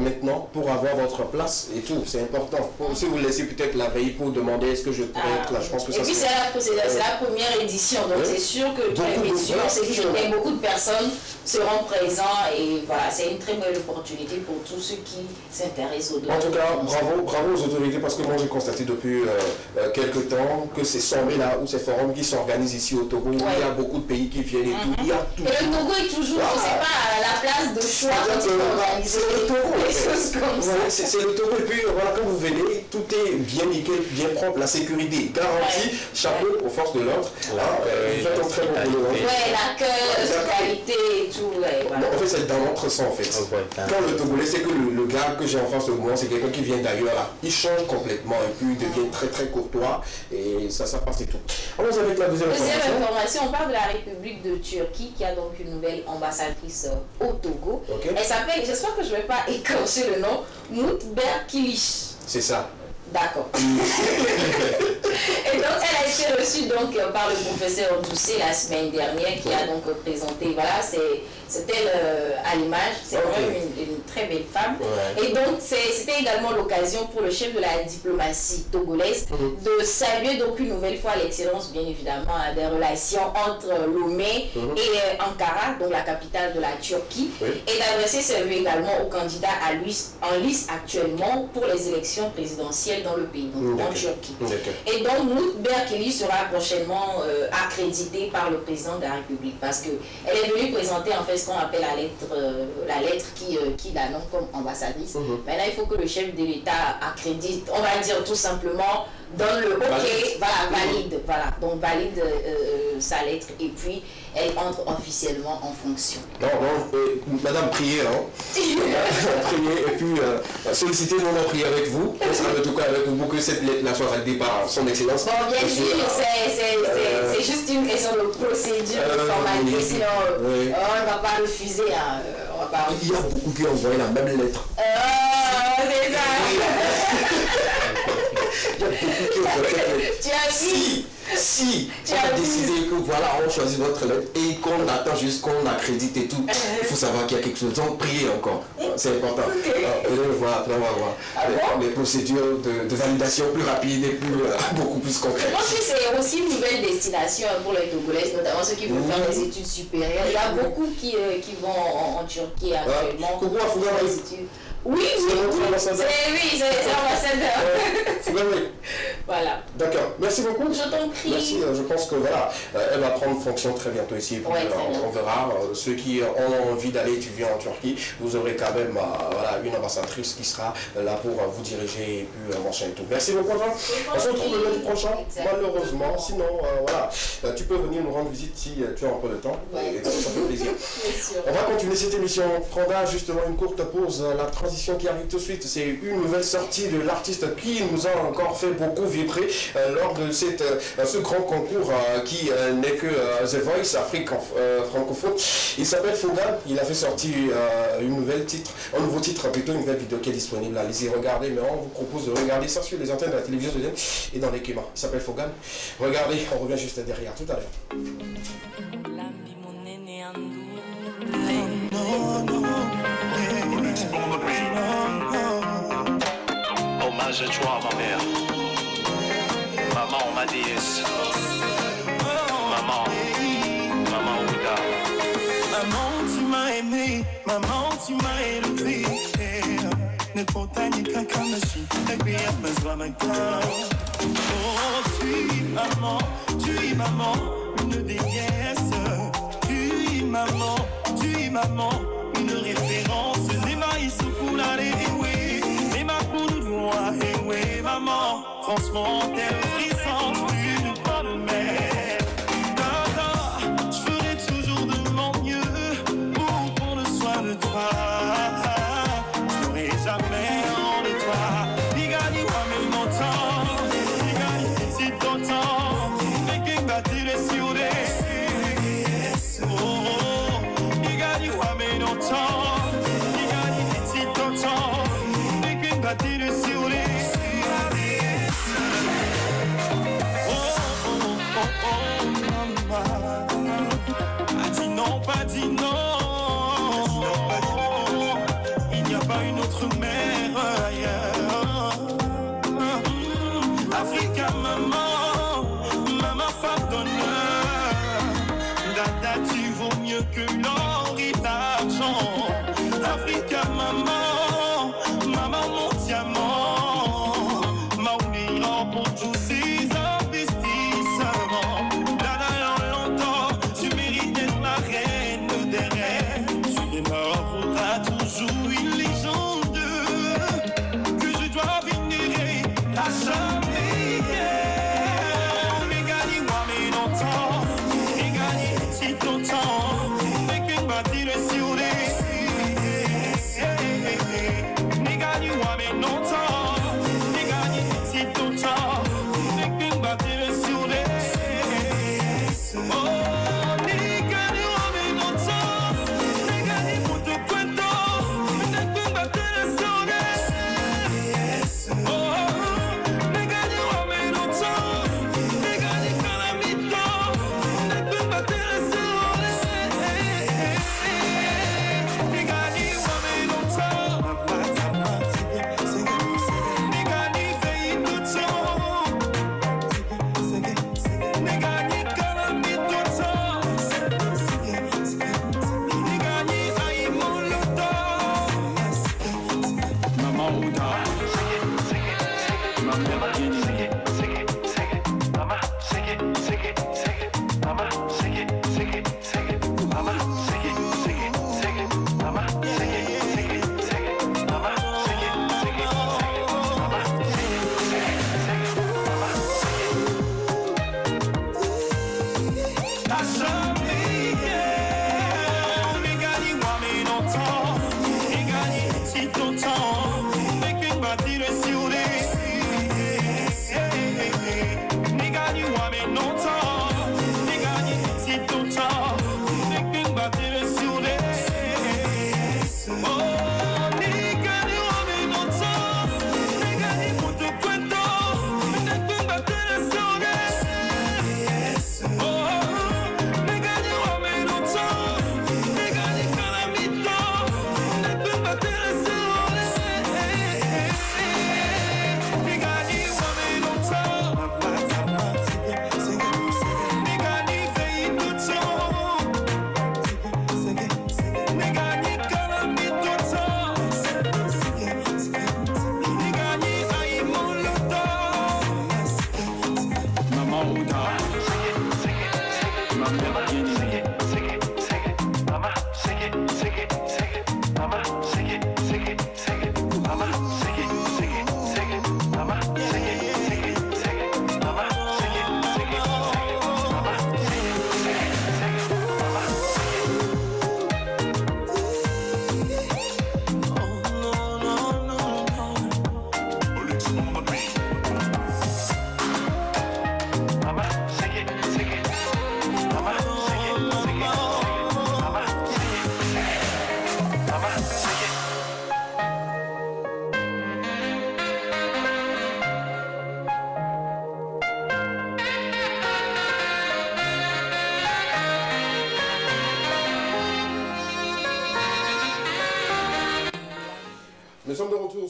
maintenant pour avoir votre place et tout, c'est important. Si vous laissez peut-être la veille pour demander est-ce que je pourrais être là, je pense que ça. Et puis c'est la première édition, donc c'est sûr que très bien, beaucoup de personnes seront présents et voilà, c'est une très belle opportunité pour tous ceux qui s'intéressent au domaine. En tout cas, bravo aux autorités parce que moi j'ai constaté depuis quelques temps que ces sommets-là ou ces forums qui s'organisent ici au Togo, il y a beaucoup de pays qui viennent et tout. Il y a tout. Et le Togo est toujours, c'est pas la place de choix quand il faut organiser le Togo, des choses comme ça. C'est le Togo et puis voilà, quand vous venez, tout est bien nickel, bien propre, la sécurité garantie, chapeau aux forces de l'ordre. Vous faites un très bon boulot. L'accueil, la qualité et tout. En fait, c'est dans notre sens en fait. Quand le Togolais, c'est que le gars que j'ai en face de moi, c'est quelqu'un qui vient d'ailleurs là. Il change complètement et puis il devient très très courtois et ça passe et tout. Alors vous avec la deuxième information, on parle de la République de Turquie qui a donc une nouvelle ambassadrice au Togo. Elle s'appelle, j'espère que je ne vais pas écorcher le nom, Moutber Kilish. C'est ça. D'accord. Et donc elle a été reçue donc par le professeur Doucet la semaine dernière qui a donc présenté, voilà, c'est elle à l'image, c'est vraiment une très belle femme. Et donc c'était également l'occasion pour le chef de la diplomatie togolaise de saluer donc une nouvelle fois l'excellence bien évidemment des relations entre Lomé et Ankara, donc la capitale de la Turquie, et d'adresser ses vœux également aux candidats en lice actuellement pour les élections présidentielles dans le pays, donc en Turquie. Et donc Moutber Kilish sera prochainement accréditée par le président de la République parce qu'elle est venue présenter en fait ce qu'on appelle la lettre qui la nomme comme ambassadrice. Maintenant il faut que le chef de l'État accrédite, on va dire tout simplement, donne le OK, valide, donc valide sa lettre et puis elle entre officiellement en fonction. Madame, priez, priez et puis sollicitez mon prier avec vous. On sera en tout cas avec vous que cette lettre-là soit validée par son excellence. Bon, bien sûr, c'est juste une question de procédure, de formalité, sinon on ne va pas refuser. Il y a beaucoup qui ont envoyé la même lettre. C'est ça. Il y a beaucoup qui ont envoyé cette lettre. Tu as vu? Si on a décidé que voilà, on choisit votre lettre et qu'on attend juste qu'on accrédite et tout, il faut savoir qu'il y a quelque chose. Donc priez encore, c'est important. Et on va voir les procédures de validation plus rapides et beaucoup plus concrètes. Je pense que c'est aussi une nouvelle destination pour les Togolais, notamment ceux qui vont faire des études supérieures. Il y a beaucoup qui vont en Turquie actuellement. Coucou à Fouga. Oui, c'est l'ambassadeur. Voilà. D'accord. Merci beaucoup. Je t'en prie. Merci. Je pense que voilà, elle va prendre fonction très bientôt ici. On verra. Ceux qui ont envie d'aller étudier en Turquie, vous aurez quand même une ambassadrice qui sera là pour vous diriger et puis machin et tout. Merci beaucoup. On se retrouve le lundi prochain. Malheureusement. Sinon, tu peux venir nous rendre visite si tu as un peu de temps. Et ça fait plaisir. On va continuer cette émission. On prendra justement une courte pause. La transition qui arrive tout de suite, c'est une nouvelle sortie de l'artiste qui nous a encore fait beaucoup vibrer lors de ce grand concours qui n'est que The Voice Afrique francophone. Il s'appelle Fogan. Il a fait sortir un nouveau titre, plutôt une nouvelle vidéo qui est disponible. Allez-y, regardez, mais on vous propose de regarder ça sur les antennes de la télévision et dans les climat. Il s'appelle Fogan. Regardez, on revient juste derrière, tout à l'heure. Hommage à toi, ma mère. Maman, ma déesse. Maman Ouda. Maman, tu m'as aimé Maman, tu m'as élevé. Ne compagnie qu'un machine. Et puis, à besoin d'un corps. Oh, tu es maman, une déesse. Tu es maman, une référence. Les maïs au coulade, oui. Les macounes voix, oui, maman. Franchement, telle puissance, une bonne mère. Dada, je ferai toujours de mon mieux pour prendre soin de toi. Je n'aurai jamais honte de toi. Digani, wa me longtemps. Digani, si ton temps. Mais qui va tirer sur les. Oh, digani, wa me longtemps. Digani, si ton temps. Mais qui va tirer sur les. Pas dit non, il n'y a pas une autre mère ailleurs. Africa maman femme d'honneur. Dada, tu vaux mieux que l'or et l'argent. Africa maman mon diamant. Maouliran pour tous ces investissements. Dada, longtemps, tu mérites d'être ma reine des rêves. Tu es mort, t'as toujours une légende que je dois vénérer à jamais. Mégani, moi, mais longtemps. Mégani, si ton temps. Mais que bâtir sur les. Mégani, moi, mais longtemps. Mégani, si ton temps. Mais que bâtir sur les.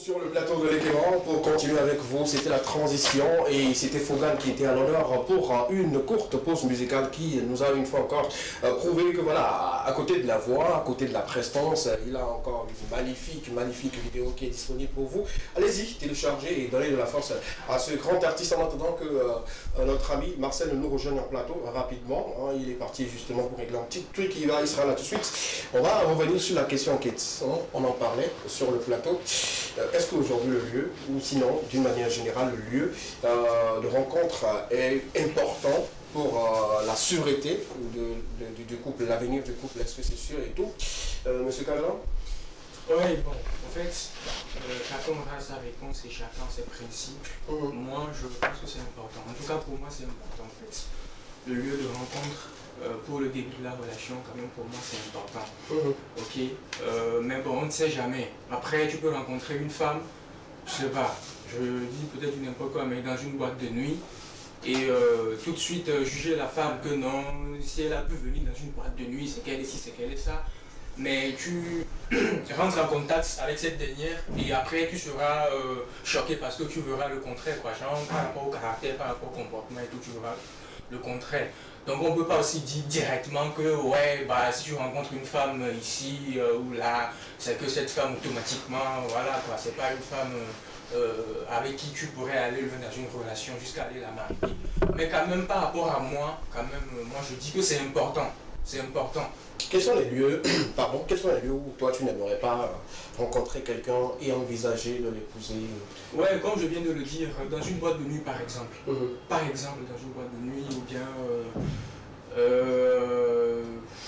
sur le plateau de l'Équerran pour continuer avec vous. C'était la transition et c'était Fogan qui était à l'honneur pour une courte pause musicale qui nous a une fois encore prouvé que voilà, à côté de la voix, à côté de la prestance, il a encore une magnifique vidéo qui est disponible pour vous. Allez-y, téléchargez et donnez de la force à ce grand artiste en attendant que notre ami Marcel nous rejoigne en plateau rapidement. Hein, il est parti justement pour régler un petit truc, il sera là tout de suite. On va revenir sur la question enquête. On en parlait sur le plateau. Est-ce qu'aujourd'hui le lieu, ou sinon d'une manière générale le lieu de rencontre est important pour la sûreté du couple, l'avenir du couple, est-ce que c'est sûr et tout? Monsieur Kazan? Oui, bon, en fait, chacun aura sa réponse et chacun ses principes. Moi, je pense que c'est important. En tout cas, pour moi, c'est important, en fait. Le lieu de rencontre, pour le début de la relation, quand même, pour moi, c'est important. Ok, mais bon, on ne sait jamais. Après, tu peux rencontrer une femme, je sais pas, je dis peut-être n'importe quoi, mais dans une boîte de nuit, et tout de suite juger la femme que non, si elle a pu venir dans une boîte de nuit, c'est qu'elle est ci, c'est qu'elle est ça. Mais tu rentres en contact avec cette dernière et après tu seras choqué parce que tu verras le contraire, quoi. Genre, par rapport au caractère, par rapport au comportement et tout, tu verras le contraire. Donc on ne peut pas aussi dire directement que ouais, bah, si tu rencontres une femme ici ou là, c'est que cette femme automatiquement, voilà quoi, c'est pas une femme avec qui tu pourrais aller dans une relation jusqu'à aller la marier. Mais quand même par rapport à moi, quand même, moi je dis que c'est important. C'est important. Quels sont les lieux, quels sont les lieux où toi tu n'aimerais pas rencontrer quelqu'un et envisager de l'épouser? Ouais, comme je viens de le dire, dans une boîte de nuit par exemple. Par exemple, dans une boîte de nuit ou bien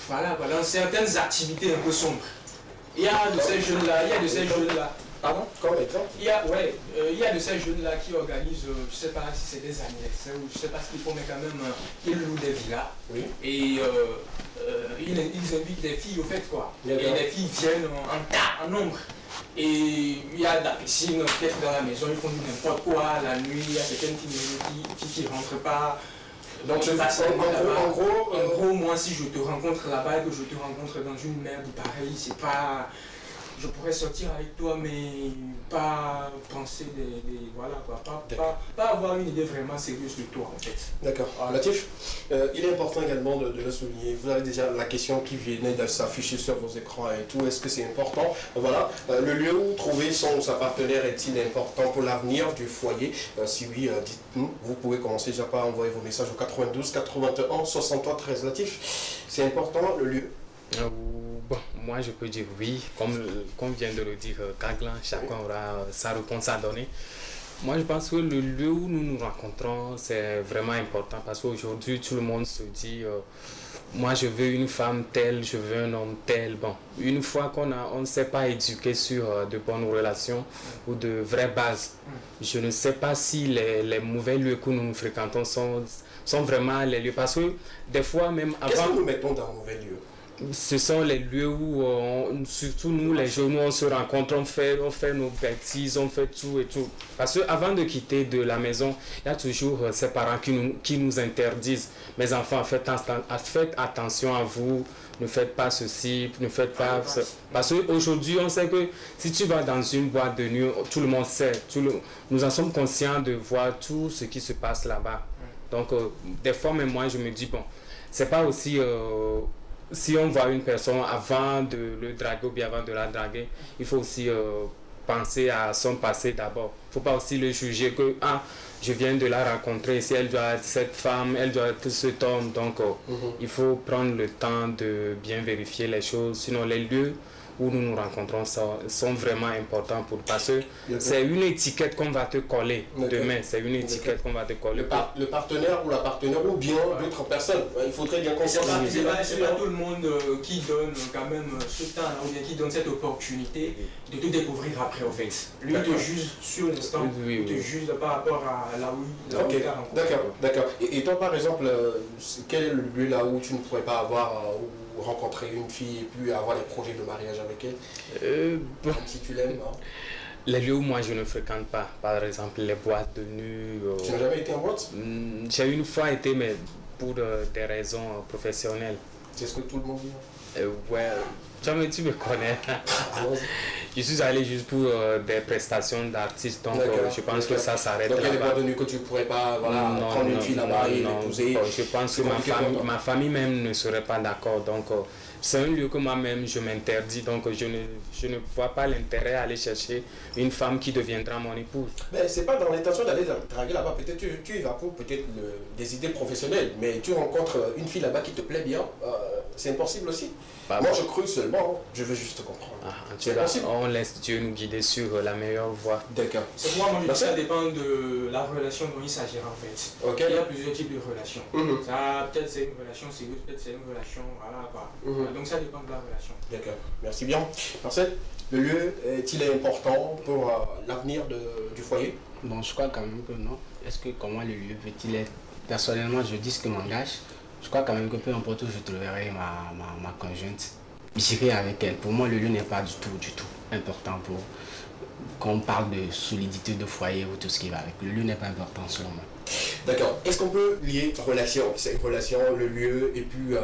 voilà, dans certaines activités un peu sombres. Il y a de ces jeunes-là, Pardon? Comme exemple? Il y a de ces jeunes-là qui organisent, je ne sais pas si c'est des anniversaires ou je ne sais pas ce qu'ils font, mais quand même, ils louent des villas. Oui. Et ils invitent des filles au fait, quoi. Et les filles viennent en nombre. Et il y a de la piscine, peut-être dans la maison, ils font n'importe quoi. La nuit, il y a certaines filles qui ne rentrent pas. Donc en gros, moi, si je te rencontre là-bas et que je te rencontre dans une merde pareille, c'est pas... Je pourrais sortir avec toi, mais pas penser voilà quoi, pas avoir une idée vraiment sérieuse de toi en fait. D'accord. Latif, il est important également de le souligner. Vous avez déjà la question qui venait de s'afficher sur vos écrans et tout. Est-ce que c'est important? Voilà. Le lieu où trouver son ou sa partenaire est-il important pour l'avenir du foyer? Si oui, dites-nous. Vous pouvez commencer déjà par envoyer vos messages au 92 81 63 13. Latif, c'est important le lieu? Bon, moi je peux dire oui, comme vient de le dire Kaglan, chacun aura sa réponse à donner. Moi je pense que le lieu où nous nous rencontrons c'est vraiment important parce qu'aujourd'hui tout le monde se dit moi je veux une femme telle, je veux un homme tel. Bon, une fois qu'on ne s'est pas éduqué sur de bonnes relations ou de vraies bases, je ne sais pas si les mauvais lieux que nous fréquentons sont vraiment les lieux parce que des fois même avant... Qu'est-ce que nous mettons dans un mauvais lieu? Ce sont les lieux où, surtout nous les jeunes, on se rencontre, on fait nos bêtises, on fait tout et tout. Parce qu'avant de quitter de la maison, il y a toujours ces parents qui nous interdisent. Mes enfants, faites attention à vous, ne faites pas ceci, ne faites pas ça. Parce qu'aujourd'hui, on sait que si tu vas dans une boîte de nuit, tout le monde sait. Nous en sommes conscients de voir tout ce qui se passe là-bas. Donc, des fois, même moi, je me dis, bon, c'est pas aussi... si on voit une personne avant de le draguer ou bien avant de la draguer, il faut aussi penser à son passé d'abord. Il ne faut pas aussi le juger que je viens de la rencontrer, si elle doit être cette femme, elle doit être cet homme. Donc il faut prendre le temps de bien vérifier les choses. Sinon les lieux où nous nous rencontrons sont vraiment importants parce que c'est une étiquette qu'on va te coller demain. C'est une étiquette qu'on va te coller. Le partenaire ou la partenaire ou bien d'autres personnes. Il faudrait bien conscientiser. C'est pas tout le monde qui donne quand même ce temps ou bien qui donne cette opportunité de te découvrir après en fait. Lui il te juge sur l'instant, il te juge par rapport à là où il a rencontré. D'accord. Et toi par exemple, quel est le lieu là où tu ne pourrais pas avoir rencontrer une fille et puis avoir des projets de mariage avec elle? Bon. Si tu l'aimes, hein. Les lieux où moi je ne fréquente pas, par exemple les boîtes de nuit. Tu n'as jamais été en boîte? J'ai une fois été, mais pour des raisons professionnelles. C'est ce que tout le monde dit. Ouais, tu me connais. Je suis allé juste pour des prestations d'artistes, donc je pense que ça s'arrête là-bas. Donc il y a des boîtes de nuit que tu ne pourrais pas prendre une fille là-bas et l'épouser. Je pense que ma famille même ne serait pas d'accord, donc c'est un lieu que moi-même je m'interdis, donc je ne vois pas l'intérêt à aller chercher une femme qui deviendra mon épouse. Mais c'est pas dans l'intention d'aller draguer là-bas, peut-être tu y vas pour peut-être des idées professionnelles, mais tu rencontres une fille là-bas qui te plaît bien, c'est impossible aussi. Moi je crois seulement, je veux juste comprendre. C'est possible. On laisse Dieu nous guider sur la meilleure voie. D'accord. C'est moi, ça dépend de la relation dont il s'agira en fait. Okay. Il y a plusieurs types de relations. Ça, peut-être c'est une relation sérieuse, peut-être c'est une relation, voilà quoi. Donc ça dépend de la relation. D'accord. Merci bien. Marcel, le lieu est-il important pour l'avenir du foyer? Bon, je crois quand même que non. Est-ce que comment le lieu veut-il être? Personnellement, je dis ce que m'engage. Je crois quand même que peu importe où je trouverai ma conjointe, j'irai avec elle. Pour moi, le lieu n'est pas du tout important pour qu'on parle de solidité de foyer ou tout ce qui va avec. Le lieu n'est pas important selon moi. D'accord. Est-ce qu'on peut lier cette relation, le lieu et puis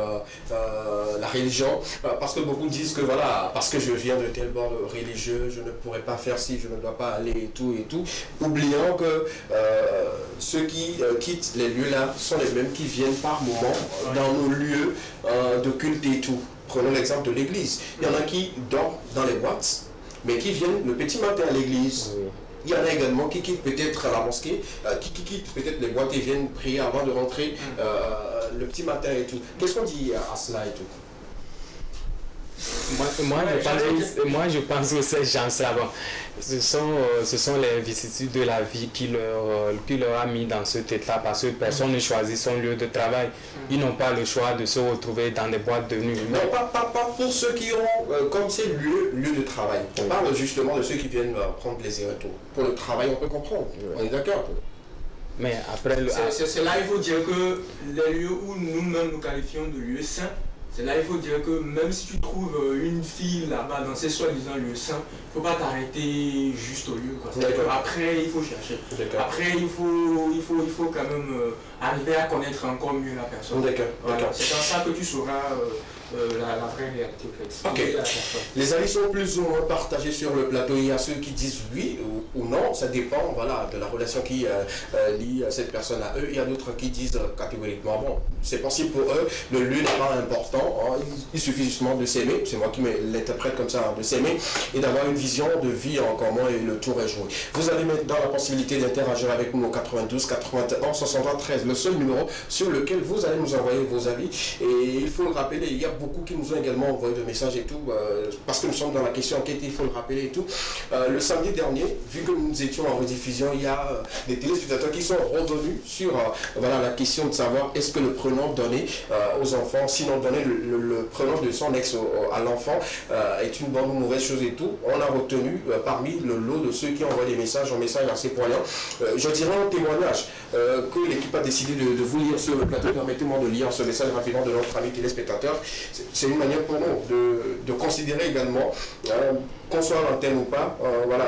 la religion? Parce que beaucoup disent que voilà, parce que je viens de tel bord religieux, je ne pourrais pas faire ci, je ne dois pas aller et tout, oubliant que ceux qui quittent les lieux là sont les mêmes qui viennent par moment dans nos lieux de culte et tout. Prenons l'exemple de l'église. Il y en a qui dorment dans les boîtes, mais qui viennent le petit matin à l'église. Il y en a également qui quittent peut-être la mosquée, qui quittent peut-être les boîtes et viennent prier avant de rentrer le petit matin et tout. Qu'est-ce qu'on dit à cela et tout? Moi, je pense que ces gens-là, ce sont les vicissitudes de la vie qui leur a mis dans cet état, parce que personne ne choisit son lieu de travail. Ils n'ont pas le choix de se retrouver dans des boîtes de nuit. Non, pas pour ceux qui ont comme c'est lieu de travail. On parle justement de ceux qui viennent prendre plaisir et tout. Pour le travail, on peut comprendre. On est d'accord. Mais après, c'est là il faut dire que les lieux où nous-mêmes nous qualifions de lieux sains, c'est là il faut dire que même si tu trouves une fille là-bas dans ces soi-disant lieux sains, il ne faut pas t'arrêter juste au lieu. Après, il faut chercher. Après, il faut quand même arriver à connaître encore mieux la personne. D'accord. C'est dans ça que tu sauras la vraie réalité. Ok. Les avis sont plus ou moins partagés sur le plateau. Il y a ceux qui disent oui ou non. Ça dépend de la relation qui lie cette personne à eux. Il y a d'autres qui disent catégoriquement bon, c'est possible pour eux. Le lieu n'est pas important. Il suffit justement de s'aimer. C'est moi qui l'interprète comme ça, de s'aimer et d'avoir une vision de vie en commun et le tour est joué. Vous avez maintenant la possibilité d'interagir avec nous au 92 81 63 13, le seul numéro sur lequel vous allez nous envoyer vos avis. Et il faut le rappeler, il y a beaucoup qui nous ont également envoyé de messages et tout, parce que nous sommes dans la question enquête, il faut le rappeler et tout. Le samedi dernier, vu que nous étions en rediffusion, il y a des téléspectateurs qui sont revenus sur la question de savoir est-ce que le prénom donné aux enfants, sinon donner le prénom de son ex à l'enfant est une bonne ou mauvaise chose et tout. On a retenu parmi le lot de ceux qui ont envoyé des messages, un message assez poignant. Je dirais un témoignage que l'équipe a décidé de vous lire sur le plateau. Permettez-moi de lire ce message rapidement de notre ami téléspectateur. C'est une manière pour nous de considérer également, qu'on soit à l'antenne ou pas,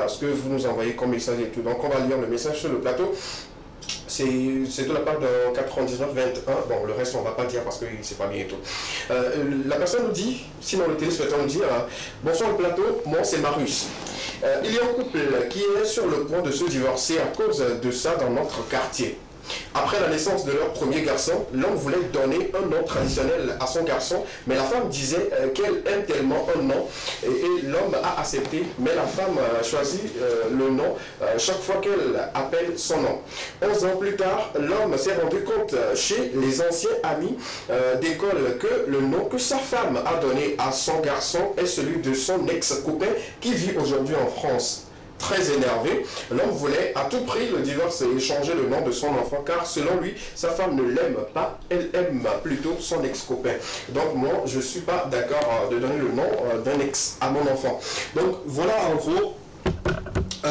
ce que vous nous envoyez comme message et tout. Donc on va lire le message sur le plateau. C'est de la part de 99-21. Bon, le reste, on ne va pas dire parce que c'est pas bien et tout. La personne nous dit, sinon le téléspectateur nous dit, bonsoir le plateau, moi c'est Marius. Il y a un couple qui est sur le point de se divorcer à cause de ça dans notre quartier. Après la naissance de leur premier garçon, l'homme voulait donner un nom traditionnel à son garçon, mais la femme disait qu'elle aime tellement un nom et l'homme a accepté, mais la femme choisit le nom chaque fois qu'elle appelle son nom. 11 ans plus tard, l'homme s'est rendu compte chez les anciens amis d'école que le nom que sa femme a donné à son garçon est celui de son ex-copain qui vit aujourd'hui en France. Très énervé, l'homme voulait à tout prix le divorce et changer le nom de son enfant car selon lui, sa femme ne l'aime pas, elle aime plutôt son ex-copain. Donc moi, je ne suis pas d'accord de donner le nom d'un ex à mon enfant. Donc voilà en gros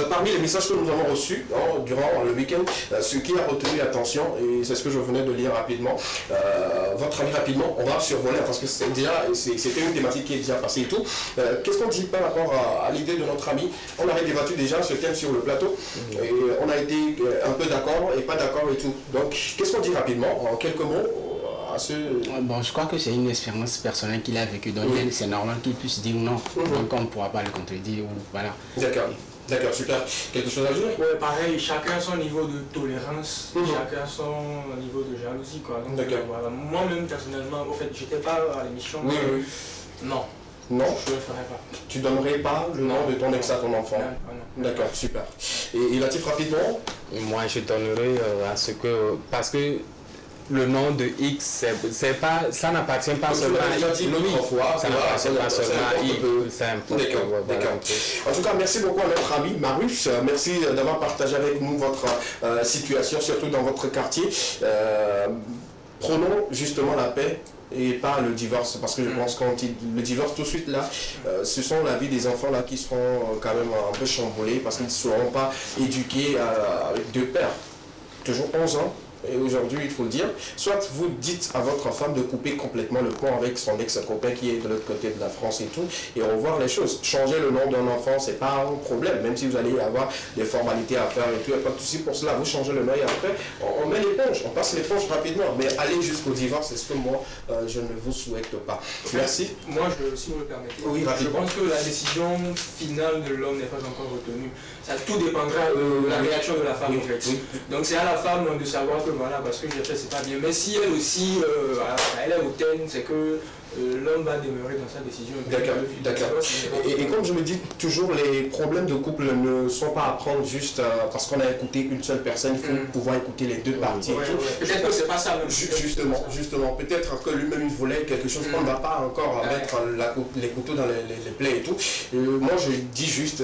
parmi les messages que nous avons reçus durant le week-end, ce qui a retenu l'attention, et c'est ce que je venais de lire rapidement, votre avis rapidement, on va survoler parce que c'était une thématique qui est déjà passée et tout. Qu'est-ce qu'on dit par rapport à l'idée de notre ami? On avait débattu déjà ce thème sur le plateau, et on a été un peu d'accord et pas d'accord et tout. Donc qu'est-ce qu'on dit rapidement, en quelques mots, à ce... Bon, je crois que c'est une expérience personnelle qu'il a vécue, donc c'est normal qu'il puisse dire non, donc on ne pourra pas le contredire, ou voilà. D'accord, super. Quelque chose à dire? Ouais, pareil, chacun son niveau de tolérance, chacun son niveau de jalousie, quoi. Donc, voilà. Moi-même, personnellement, au fait, j'étais pas à l'émission. Non. Non, je ne le ferai pas. Tu donnerais pas le nom de ton ex à ton enfant? Non. D'accord, super. Et Latif, rapidement? Moi, je donnerais à ce que... Parce que le nom de X, c'est pas, ça n'appartient pas seulement à X. Ça n'appartient pas seulement à X. C'est important. D'accord. En tout cas, merci beaucoup à notre ami Marus. Merci d'avoir partagé avec nous votre situation, surtout dans votre quartier. Prenons justement la paix et pas le divorce, parce que je pense qu'on dit le divorce tout de suite là, ce sont la vie des enfants là qui seront quand même un peu chamboulés parce qu'ils ne seront pas éduqués avec deux pères. Toujours 11 ans. Et aujourd'hui, il faut le dire, soit vous dites à votre femme de couper complètement le pont avec son ex-copain qui est de l'autre côté de la France et tout, et revoir les choses. Changer le nom d'un enfant, c'est pas un problème, même si vous allez avoir des formalités à faire et tout, il n'y a pas de souci pour cela. Vous changez le nom et après, on met l'éponge, on passe l'éponge rapidement. Mais aller jusqu'au divorce, c'est ce que moi, je ne vous souhaite pas. Merci. Moi, si vous me permettez, je pense que la décision finale de l'homme n'est pas encore retenue. Ça tout dépendra de la réaction de la femme, en fait. Donc c'est à la femme de savoir que voilà, parce que j'ai fait, c'est pas bien. Mais si elle aussi, elle est hautaine, c'est que l'homme va demeurer dans sa décision. D'accord. Et comme je me dis toujours, les problèmes de couple ne sont pas à prendre juste parce qu'on a écouté une seule personne, il faut pouvoir écouter les deux parties. Peut-être que c'est pas ça. Justement, peut-être que lui-même il voulait quelque chose qu'on ne va pas encore mettre les couteaux dans les plaies et tout. Moi je dis juste,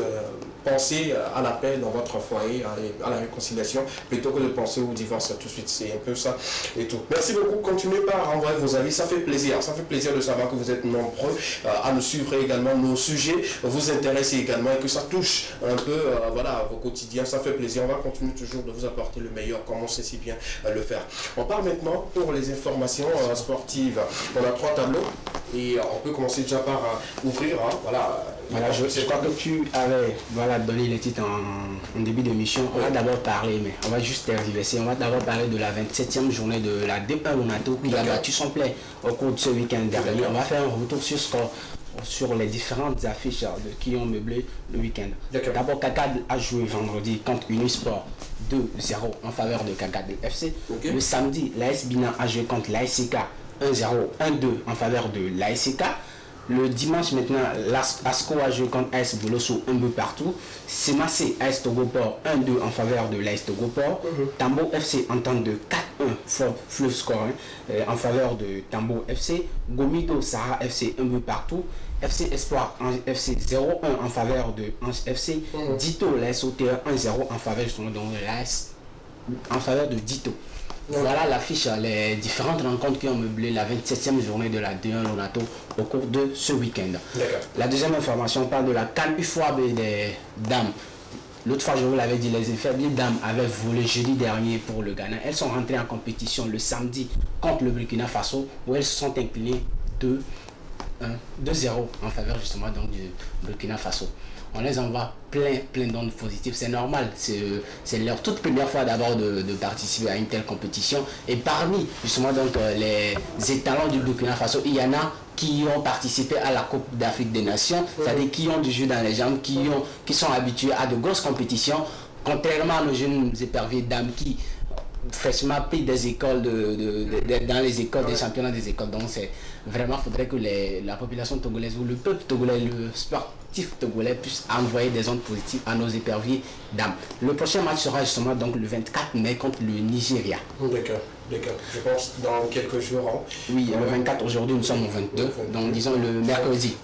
pensez à la paix dans votre foyer, à la réconciliation, plutôt que de penser au divorce tout de suite. C'est un peu ça et tout. Merci beaucoup. Continuez par envoyer vos avis. Ça fait plaisir. Ça fait plaisir de savoir que vous êtes nombreux à nous suivre également. Nos sujets vous intéressent également et que ça touche un peu vos quotidiens. Ça fait plaisir. On va continuer toujours de vous apporter le meilleur comme on sait si bien le faire. On part maintenant pour les informations sportives. On a 3 tableaux et on peut commencer déjà par ouvrir. Voilà, je crois que tu avais donné les titres en début d'émission. On va d'abord parler, mais on va juste tergiverser. On va d'abord parler de la 27e journée de la D1 Lonato qui a battu son plein au cours de ce week-end dernier. On va faire un retour sur les différentes affiches qui ont meublé le week-end. D'abord, Kakad a joué vendredi contre Unisport 2-0 en faveur de Kakad FC. Le samedi, l'AS Bina a joué contre l'ASK 1-0, 1-2 en faveur de l'ASK. Le dimanche maintenant, l'ASCO a joué contre AS Bolosso 1 but partout. Semacé AS Togoport 1-2 en faveur de l'AS Togoport. Tambo FC entente de 4-1 fleuve score en faveur de Tambo FC. Gomido Sahara FC 1 but partout. FC Espoir FC 0-1 en faveur de Ange FC. Dito l'AS OTR 1-0 en faveur justement de l'AS en faveur de Dito. Voilà l'affiche, les différentes rencontres qui ont meublé la 27e journée de la D1 Lonato au cours de ce week-end. La deuxième information, on parle de la CAN UFOAB des dames. L'autre fois, je vous l'avais dit, les affaiblies dames avaient volé jeudi dernier pour le Ghana. Elles sont rentrées en compétition le samedi contre le Burkina Faso où elles se sont inclinées 2-0 en faveur justement donc, du Burkina Faso. On les envoie plein d'ondes positives, c'est normal, c'est leur toute première fois d'abord de participer à une telle compétition. Et parmi justement donc les étalons du Burkina Faso, il y en a qui ont participé à la Coupe d'Afrique des Nations, c'est-à-dire qui ont du jus dans les jambes, qui sont habitués à de grosses compétitions, contrairement à nos jeunes éperviers dames qui fraîchement pris des écoles dans les écoles, des championnats des écoles. Donc c'est vraiment, faudrait que la population togolaise ou le peuple togolais, le sportif togolais puisse envoyer des ondes positives à nos éperviers dames. Le prochain match sera justement donc le 24 mai contre le Nigeria. D'accord, je pense dans quelques jours. Oui, le 24 aujourd'hui, nous sommes au 22, donc disons le mercredi.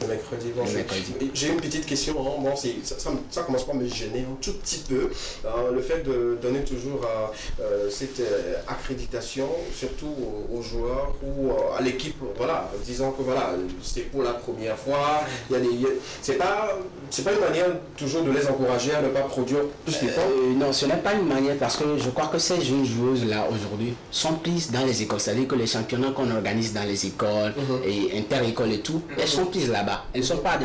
J'ai une petite question, ça commence par me gêner un tout petit peu, le fait de donner toujours cette accréditation, surtout aux joueurs ou à l'équipe, disons que c'est pour la première fois, c'est pas une manière toujours de les encourager à ne pas produire plus d'efforts. Non, ce n'est pas une manière parce que je crois que ces jeunes joueuses là aujourd'hui sont sont prises dans les écoles. C'est-à-dire que les championnats qu'on organise dans les écoles et inter-écoles et tout, elles sont prises là-bas. Elles ne sont pas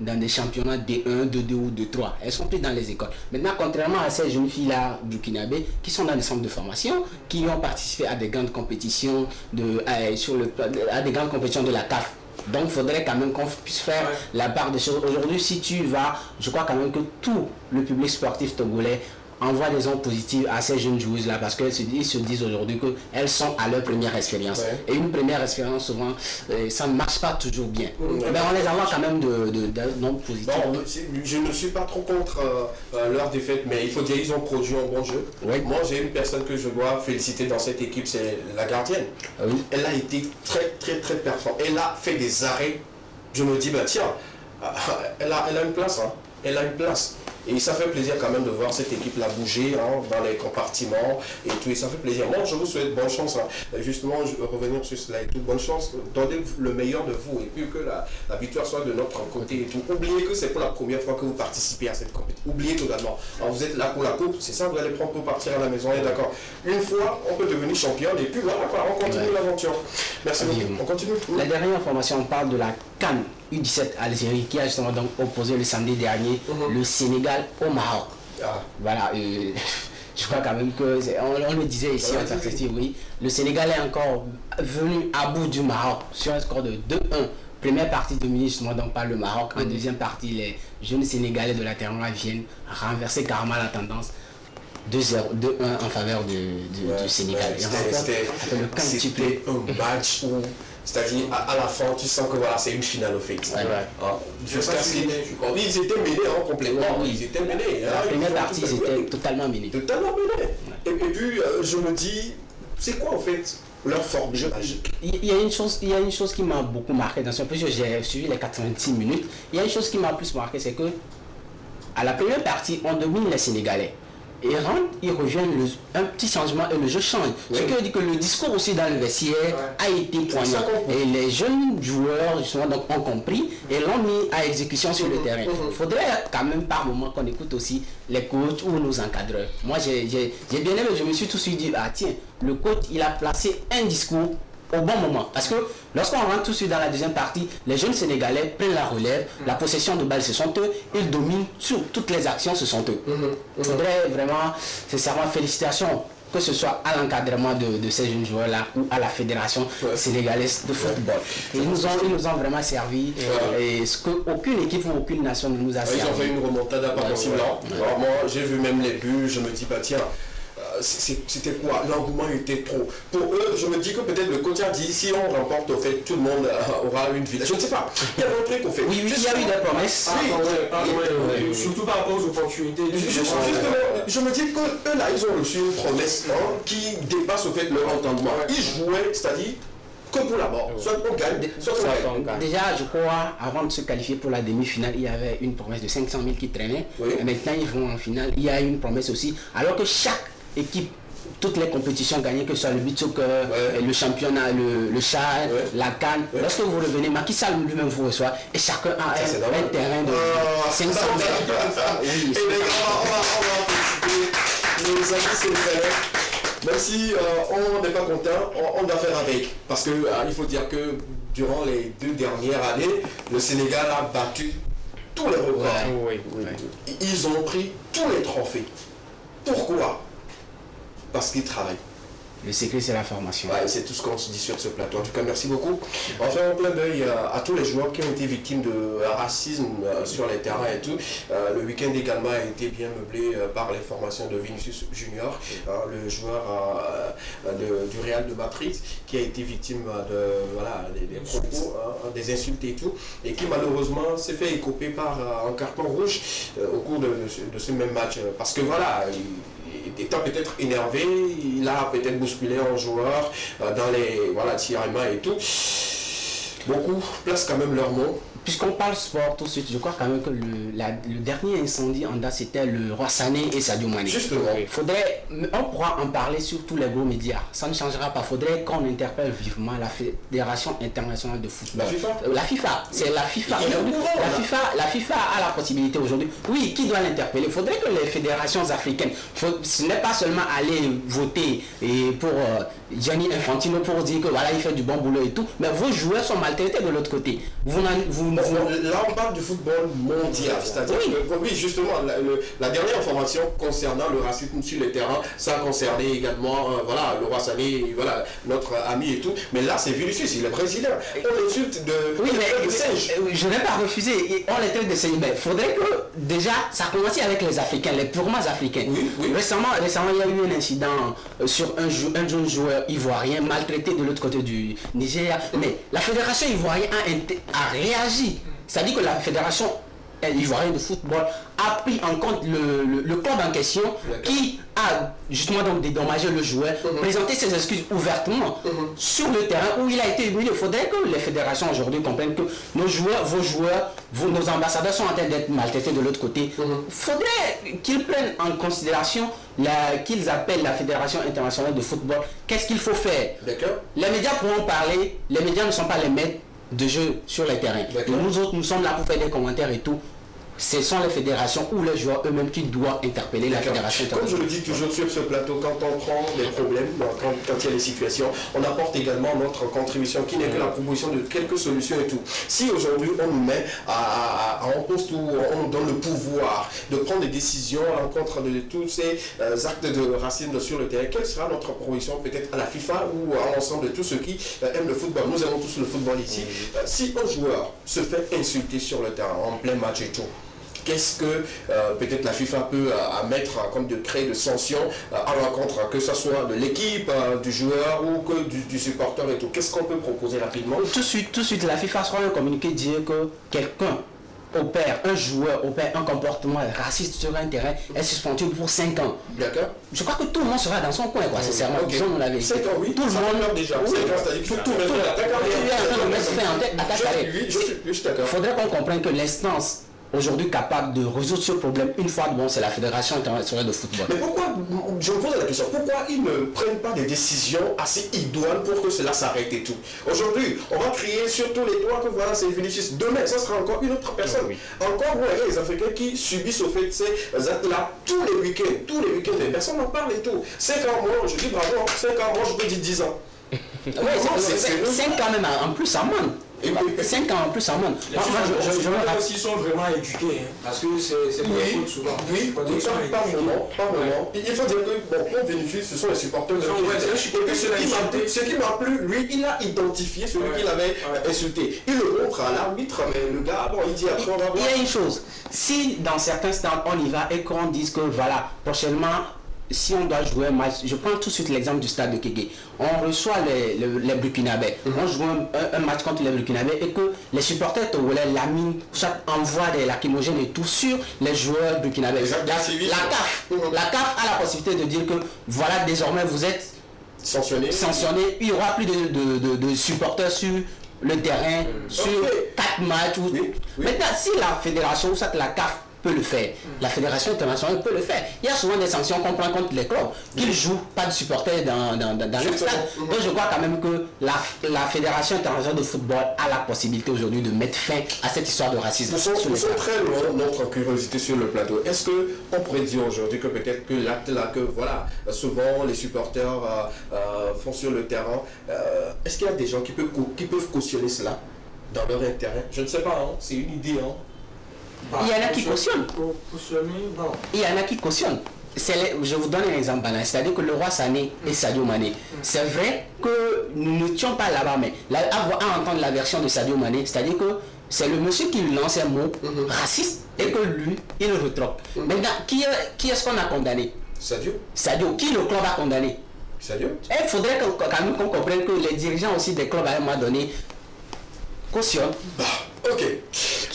dans des championnats D1, D2 ou D3. Elles sont prises dans les écoles. Maintenant, contrairement à ces jeunes filles-là burkinabé qui sont dans des centres de formation, qui ont participé à des grandes compétitions à des grandes compétitions de la CAF. Donc il faudrait quand même qu'on puisse faire la part des choses. Aujourd'hui, si tu vas, je crois quand même que tout le public sportif togolais envoie des ondes positives à ces jeunes joueuses là parce qu'ils se disent aujourd'hui qu'elles sont à leur première expérience. Et une première expérience souvent ça ne marche pas toujours bien. Mais on les envoie quand même d'ondes positives. Bon, je ne suis pas trop contre leur défaite, mais il faut dire qu'ils ont produit un bon jeu. Moi j'ai une personne que je dois féliciter dans cette équipe, c'est la gardienne. Elle a été très performante. Elle a fait des arrêts. Je me dis tiens, elle a une place. Elle a une place. Et ça fait plaisir quand même de voir cette équipe-là bouger dans les compartiments et tout. Et ça fait plaisir. Moi, je vous souhaite bonne chance. Justement, revenir sur cela et tout. Bonne chance. Donnez le meilleur de vous. Et puis que la victoire soit de notre côté et tout. Oubliez que c'est pour la première fois que vous participez à cette compétition. Oubliez totalement. Alors, vous êtes là pour la coupe. C'est ça, vous allez prendre pour partir à la maison. Et d'accord. Une fois, on peut devenir champion. Et puis voilà, on continue l'aventure. Merci beaucoup. On continue. La dernière information, on parle de la CAN U17 Algérie qui a justement donc opposé le samedi dernier le Sénégal au Maroc. Voilà, je crois quand même que on le disait ici en perspective, oui. Le Sénégal est encore venu à bout du Maroc sur un score de 2-1. Première partie dominée justement donc par le Maroc. En deuxième partie, les jeunes Sénégalais de la Teranga viennent renverser carrément la tendance. 2-1 en faveur du Sénégal. C'était un match où, c'est-à-dire à la fin, tu sens que voilà, c'est une finale au fait. Ils étaient menés complètement. Ils étaient menés. La première partie, ils étaient totalement menés. Et puis, je me dis, c'est quoi en fait leur forme de jeu? Il y a une chose qui m'a beaucoup marqué dans ce jeu. J'ai suivi les 86 minutes. Il y a une chose qui m'a plus marqué, c'est que à la première partie, on domine les Sénégalais. Et ils reviennent, un petit changement et le jeu change. Ce qui veut dire que le discours aussi dans le vestiaire a été poignant. Et les jeunes joueurs justement donc, ont compris et l'ont mis à exécution sur le terrain. Il faudrait quand même par moment qu'on écoute aussi les coachs ou nos encadreurs. Moi j'ai bien aimé, je me suis tout de suite dit, tiens, le coach il a placé un discours au bon moment. Parce que lorsqu'on rentre tout de suite dans la deuxième partie, les jeunes Sénégalais prennent la relève, la possession de balle, ce sont eux, ils dominent sur toutes les actions, ce sont eux. Il faudrait vraiment, sincèrement, félicitations, que ce soit à l'encadrement de ces jeunes joueurs-là ou à la fédération sénégalaise de football. Ils nous ont vraiment servi, et ce qu'aucune équipe ou aucune nation ne nous a servi. Ils ont fait une remontada pas possible. Moi, j'ai vu même les buts, je me dis, tiens, c'était quoi? L'engouement était trop. Pour eux, je me dis que peut-être le coach a dit si on remporte au fait, tout le monde aura une ville. Je ne sais pas. Il y a un truc qu'on fait. Oui, il y a eu des promesses. Surtout par rapport aux opportunités. Justement, je me dis que eux là, ils ont reçu une promesse qui dépasse au fait leur entendement. Ils jouaient, c'est-à-dire que pour la mort. Soit on gagne, soit on gagne. Déjà, je crois, avant de se qualifier pour la demi-finale, il y avait une promesse de 500 000 qui traînait. Et maintenant, ils vont en finale. Il y a une promesse aussi. Alors que chaque équipe, toutes les compétitions gagnées, que ce soit le beach soccer, le championnat, le Chad, la CAN, lorsque vous revenez, Macky Sall lui-même vous reçoit et chacun a un terrain de 500 mètres. Et les gars, on va féliciter nos amis sénégalais. Même si on n'est pas content, on doit faire avec. Parce que il faut dire que durant les 2 dernières années, le Sénégal a battu tous les records. Ils ont pris tous les trophées. Pourquoi? Parce qu'ils travaillent. Le secret, c'est la formation. C'est tout ce qu'on se dit sur ce plateau. En tout cas, merci beaucoup. On fait un plein d'œil à tous les joueurs qui ont été victimes de racisme sur les terrains et tout. Le week-end également a été bien meublé par les formations de Vinicius Junior, le joueur du Real de Madrid, qui a été victime des propos, des insultes et tout, et qui malheureusement s'est fait écoper par un carton rouge au cours de ce même match. Parce que voilà, étant peut-être énervé, il a peut-être bousculé un joueur dans les tiraillements et tout. Beaucoup placent quand même leur nom puisqu'on parle sport tout de suite, je crois quand même que le dernier incendie en date, c'était le Roi Sané et Sadio Mané. Justement. On pourra en parler sur tous les gros médias. Ça ne changera pas. Il faudrait qu'on interpelle vivement la Fédération internationale de football. La FIFA. C'est la FIFA. La FIFA a la possibilité aujourd'hui. Oui, qui doit l'interpeller? Il faudrait que les fédérations africaines, ce n'est pas seulement aller voter pour Gianni Infantino pour dire que voilà, il fait du bon boulot et tout, mais vos joueurs sont maltraités de l'autre côté. Là, on parle du football mondial, c'est-à-dire que, oui, justement, la dernière information concernant le racisme sur le terrain, ça a concerné également, voilà, le Roi Sané, voilà, notre ami et tout, mais là, c'est Vinicius, il est brésilien. On l'insulte de singe. Je n'ai pas refusé, on les traite de singe, mais il faudrait que, déjà, ça commence avec les Africains, les purement Africains. Oui. Récemment, il y a eu un incident sur un jeune joueur ivoirien maltraité de l'autre côté du Nigeria, mais la fédération ivoirienne a réagi. C'est-à-dire que la fédération ivoirienne de football a pris en compte le club en question qui a justement donc dédommagé le joueur, présenté ses excuses ouvertement sur le terrain où il a été humilié. Il faudrait que les fédérations aujourd'hui comprennent que nos joueurs, nos ambassadeurs sont en train d'être maltraités de l'autre côté. Il faudrait qu'ils prennent en considération qu'ils appellent la Fédération internationale de football. Qu'est-ce qu'il faut faire? Les médias pourront parler, les médias ne sont pas les maîtres de jeu sur les terrains. Nous autres, nous sommes là pour faire des commentaires et tout. Ce sont les fédérations ou les joueurs eux-mêmes qui doivent interpeller la fédération. Comme je le dis toujours sur ce plateau, quand on prend les problèmes, quand il y a des situations, on apporte également notre contribution qui n'est que la proposition de quelques solutions et tout. Si aujourd'hui on nous met en poste où on nous donne le pouvoir de prendre des décisions à l'encontre de tous ces actes de racisme sur le terrain, quelle sera notre proposition peut-être à la FIFA ou à l'ensemble de tous ceux qui aiment le football? Nous aimons tous le football ici. Si un joueur se fait insulter sur le terrain en plein match et tout, qu'est-ce que peut-être la FIFA peut mettre comme décret de sanction à l'encontre, que ce soit de l'équipe, du joueur ou que du supporter et tout? Qu'est-ce qu'on peut proposer rapidement? Tout de suite, la FIFA sera un communiqué dire que quelqu'un un joueur opère un comportement raciste sur un terrain, est suspendu pour 5 ans. D'accord. Je crois que tout le monde sera dans son coin, quoi, sincèrement. Disons la vérité. 5 ans, oui. Tout le monde déjà. 5 ans, c'est-à-dire que tout le monde. Il faudrait qu'on comprenne que l'instance aujourd'hui capable de résoudre ce problème une fois de bon, c'est la Fédération internationale de football. Mais pourquoi, je me pose la question, pourquoi ils ne prennent pas des décisions assez idoines pour que cela s'arrête et tout? Aujourd'hui, on va crier sur tous les toits que voilà, c'est Vinicius. Demain, ça sera encore une autre personne. Encore les Africains qui subissent au fait ces actes-là tous les week-ends, les personnes en parlent et tout. 5 ans, moi, je dis bravo, 5 ans, moi, je peux dire 10 ans. Oui, c'est 5 ans même en plus en monde. 5 ans en plus en monde. Je me rappelle s'ils sont vraiment éduqués, parce que c'est pour les fautes souvent. Oui, pas vraiment. Il faut dire que, bon, pour Vinicius, ce sont les supporters de ce qui m'a plu, lui, il a identifié celui qu'il avait insulté. Il le montre à l'arbitre, mais le gars, bon, il dit après, on va voir. Il y a une chose, si dans certains stades on y va et qu'on dise que voilà, prochainement, si on doit jouer un match, je prends tout de suite l'exemple du stade de Kégué. On reçoit les Burkinabés. On joue un match contre les Burkinabés et que les supporters togolais laminent, soit envoient des lacrymogènes et tout sur les joueurs burkinabés. La CAF a la possibilité de dire que voilà, désormais vous êtes sanctionné. Il n'y aura plus de supporters sur le terrain, sur 4 matchs. Maintenant, si la fédération ou soit la CAF peut le faire, la Fédération internationale peut le faire. Il y a souvent des sanctions qu'on prend contre les clubs qui ne jouent pas de supporters dans le stade. Donc je crois quand même que la Fédération internationale de football a la possibilité aujourd'hui de mettre fin à cette histoire de racisme. Nous sommes très loin de notre curiosité sur le plateau. Est-ce qu'on pourrait dire aujourd'hui que peut-être que l'acte là, que voilà, souvent les supporters font sur le terrain, est-ce qu'il y a des gens qui peuvent cautionner cela dans leur intérêt? Je ne sais pas, c'est une idée. Il y en a qui cautionnent. Il y en a qui cautionnent. Je vous donne un exemple banal, c'est-à-dire que le Roi Sané et Sadio Mané, c'est vrai que nous n'étions pas là-bas, mais à entendre la version de Sadio Mané, c'est-à-dire que c'est le monsieur qui lui lance un mot raciste et que lui, il le retroque. Maintenant, qui est-ce qu'on a condamné? Sadio. Qui le club a condamné? Sadio. Il faudrait quand même qu'on comprenne que les dirigeants aussi des clubs à un moment donné cautionnent. Ok.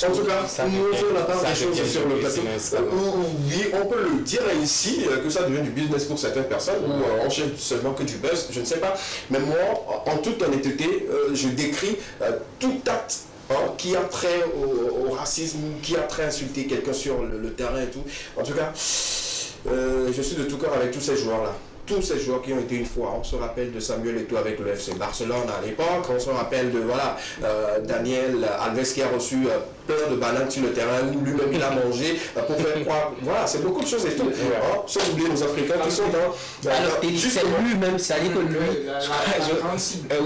En tout cas, nous on attend des choses sur le plateau. Oui, on peut le dire ici, que ça devient du business pour certaines personnes, ou on cherche seulement que du buzz, je ne sais pas. Mais moi, en toute honnêteté, je décris tout acte qui a trait au racisme, qui a trait à insulter quelqu'un sur le terrain et tout. En tout cas, je suis de tout cœur avec tous ces joueurs-là. Tous ces joueurs qui ont été une fois, on se rappelle de Samuel Eto'o avec le FC Barcelone à l'époque, on se rappelle de Daniel Alves qui a reçu plein de bananes sur le terrain où lui-même il a mangé pour faire croire, voilà, c'est beaucoup de choses et tout. Sans oublier nos Africains qui sont dans... Alors, c'est lui-même, c'est-à-dire que lui,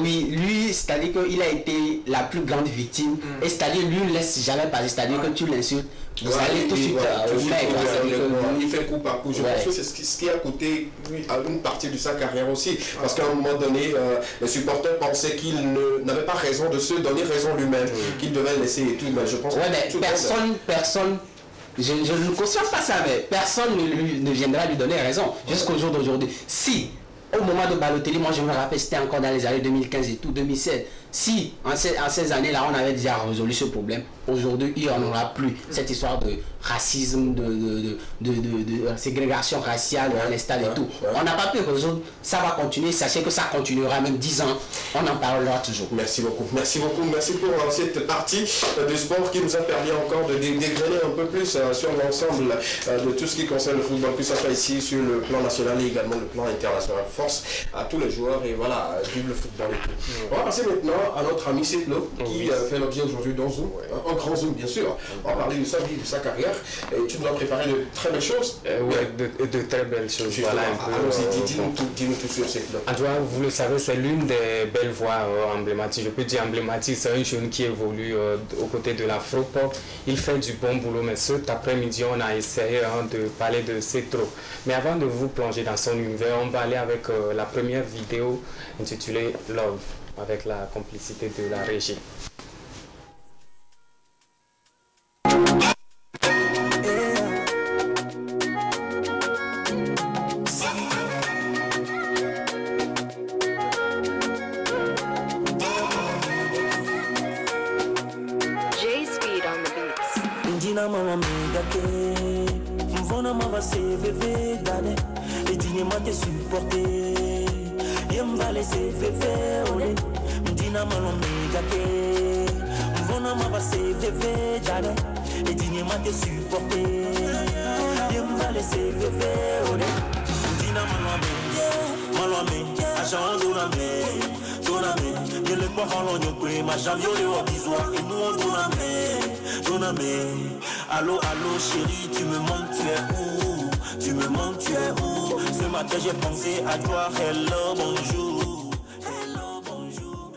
oui, lui, c'est-à-dire qu'il a été la plus grande victime, et c'est-à-dire lui ne laisse jamais passer, c'est-à-dire que tu l'insultes, vous allez tout de suite au mec. Il fait coup par coup. Je pense que c'est ce qui a coûté à une partie de sa carrière aussi. Parce qu'à un moment donné, les supporters pensaient qu'il n'avait pas raison de se donner raison lui-même, qu'il devait laisser et tout. Mais je pense que personne, je ne cautionne pas ça, mais personne ne viendra lui donner raison jusqu'au jour d'aujourd'hui. Si, au moment de Balotelli, moi je me rappelle, c'était encore dans les années 2015 et tout, 2016. Si, en ces années-là, on avait déjà résolu ce problème, aujourd'hui, il n'y en aura plus. Cette histoire de racisme, de ségrégation raciale à l'instal et tout. On n'a pas pu résoudre, ça va continuer, sachez que ça continuera même 10 ans, on en parlera toujours. Merci beaucoup, merci beaucoup, merci pour cette partie du sport qui nous a permis encore de dégrainer un peu plus sur l'ensemble de tout ce qui concerne le football, que ce soit ici sur le plan national et également le plan international. Force à tous les joueurs et voilà, vive le football et tout. On va passer maintenant à notre ami Setlo qui fait l'objet aujourd'hui dans Zoom, un grand Zoom bien sûr. On va parler de sa vie, de sa carrière. Et tu nous as préparé de très belles choses. Oui, de très belles choses. Voilà, dis-nous tout sur Setlo. Vous le savez, c'est l'une des belles voix emblématiques. Je peux dire emblématique, c'est un jeune qui évolue aux côtés de l'afro-pop. Il fait du bon boulot, mais cet après-midi, on a essayé de parler de Setlo. Mais avant de vous plonger dans son univers, on va aller avec la première vidéo intitulée Love, avec la complicité de la régie. Allô, allô chérie, tu me manques, tu es où? Tu me manques, tu es où? Ce matin j'ai pensé à toi, hello, bonjour. Hello, bonjour.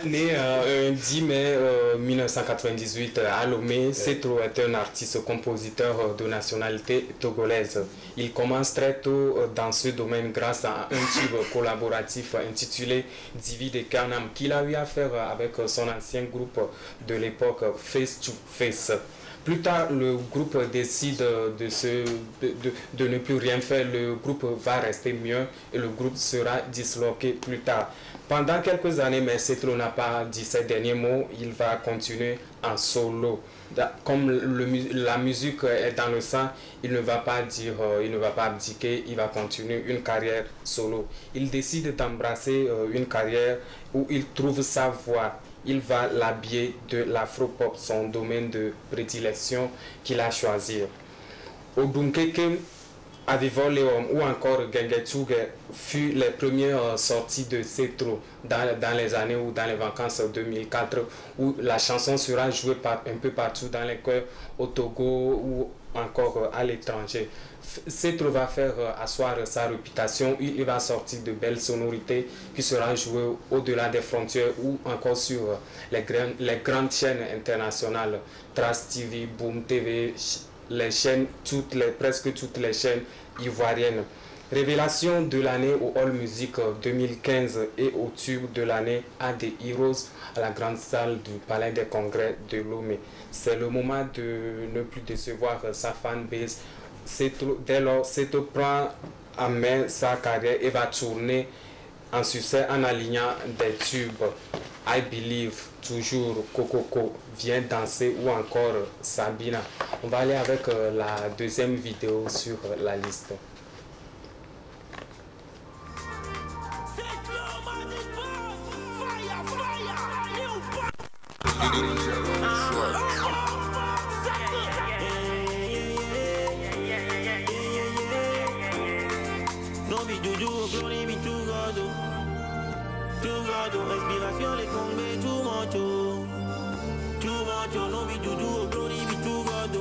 Né un 10 mai 1998 à Lomé, Setlo est un artiste-compositeur de nationalité togolaise. Il commence très tôt dans ce domaine grâce à un tube collaboratif intitulé Divi de Kanam qu'il a eu à faire avec son ancien groupe de l'époque Face to Face. Plus tard, le groupe décide de ne plus rien faire. Le groupe va rester mieux et le groupe sera disloqué plus tard. Pendant quelques années, mais Setlo n'a pas dit ces derniers mots. Il va continuer en solo. Comme la musique est dans le sang, il ne va pas dire, il ne va pas abdiquer. Il va continuer une carrière solo. Il décide d'embrasser une carrière où il trouve sa voix. Il va l'habiller de l'afro-pop, son domaine de prédilection qu'il a choisi. Odunkeke, Avivor Leom ou encore Gengetsuge furent les premières sorties de Setlo dans les années ou dans les vacances 2004 où la chanson sera jouée un peu partout dans les chœurs au Togo ou encore à l'étranger. Setlo va faire asseoir sa réputation, il va sortir de belles sonorités qui seront jouées au-delà des frontières ou encore sur les grandes chaînes internationales, Trace TV, Boom TV, les chaînes, presque toutes les chaînes ivoiriennes. Révélation de l'année au All Music 2015 et au tube de l'année à des Heroes à la grande salle du Palais des Congrès de Lomé. C'est le moment de ne plus décevoir sa fanbase. Dès lors, Setlo prend en main sa carrière et va tourner en succès en alignant des tubes. I Believe, toujours Kokoko, Viens danser ou encore Sabina. On va aller avec la deuxième vidéo sur la liste. Respiration, les combés, tout manteau, non, mais doudou, glory be to God,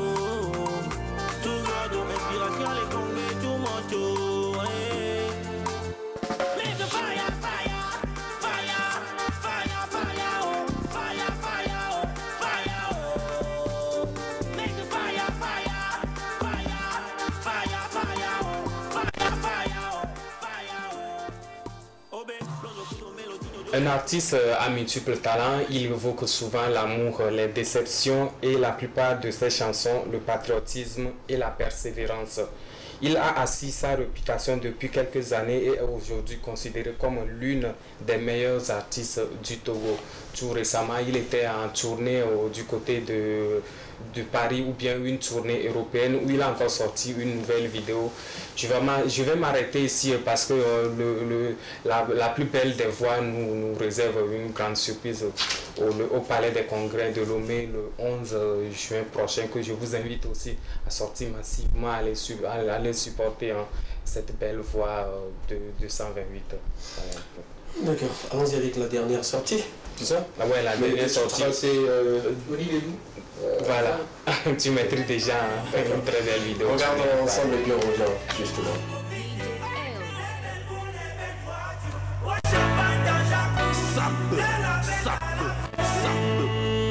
respiration, les combés, tout manteau, Make the fire, fire, fire, fire, fire, oh, fire, fire, oh, fire, oh. Make the fire, fire, fire, fire, fire, oh, fire, fire, oh, fire, oh. Oh, ben, Un artiste à multiples talents, il évoque souvent l'amour, les déceptions et la plupart de ses chansons, le patriotisme et la persévérance. Il a assis sa réputation depuis quelques années et est aujourd'hui considéré comme l'une des meilleures artistes du Togo. Tout récemment, il était en tournée du côté de Paris ou bien une tournée européenne où il a encore sorti une nouvelle vidéo. Je vais m'arrêter ici parce que la plus belle des voix nous réserve une grande surprise au Palais des Congrès de Lomé le 11 juin prochain, que je vous invite aussi à sortir massivement, à aller supporter cette belle voix de 128. D'accord, allons-y avec la dernière sortie, c'est ça? Ah ouais, la dernière sortie. C'est voilà, tu maîtrises déjà une très belle vidéo. Regardons ensemble et puis on revient justement.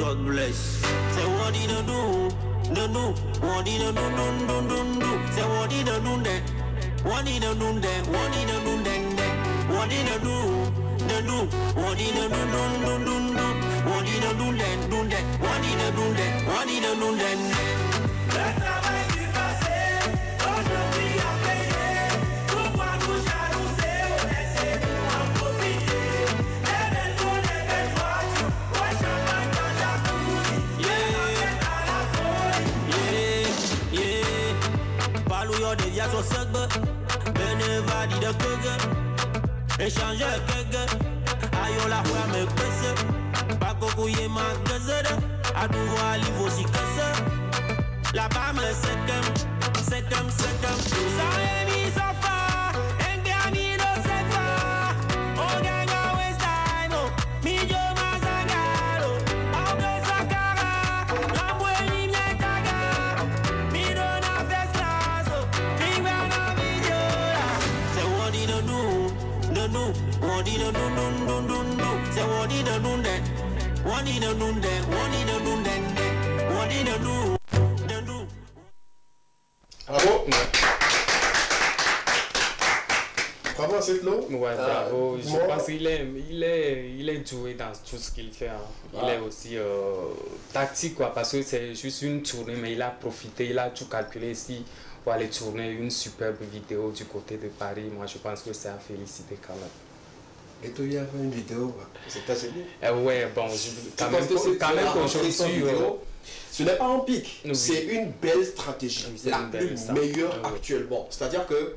God bless. Say what did I do? What did I do? Say what did I do then? What did I do then? What did I do then? What did I do? What did I do? What did I do then? What did I do then? What did I do then? Le travail du passé, aujourd'hui à payer. Pourquoi nous jalouser ou laisser-nous en profiter? Les belles boules, les belles voitures, ouais, champagne dans jacuzzi. Dans la folie. Parle-yo des dias au segbe, beneva di de kege. Échange kege, ayo la foi me pese. Pas kokouye ma gazede, à nouveau à l'ivre aussi casse. La bas me secam. Ça est mis en fa, en gami no sefa. O ganga west time, mi yo mazagalo. Abre sakara, la bueni mi caga. Mi dona first class, mi gana videola. Say what did I do? What did I do? Say what did I do then? What did I do then? What did I do then? What did I do? Bravo. Bravo à cette lot. Ouais, bravo. Je pense qu'il est doué dans tout ce qu'il fait. Il est aussi tactique, quoi, parce que c'est juste une tournée, mais il a profité, il a tout calculé ici pour aller tourner une superbe vidéo du côté de Paris. Moi, je pense que c'est à féliciter quand même. Et toi, il y a fait une vidéo aux États-Unis. Ouais, bon, quand même qu'aujourd'hui, ce n'est pas un pic, oui. C'est une belle stratégie, la plus meilleure actuellement. C'est-à-dire que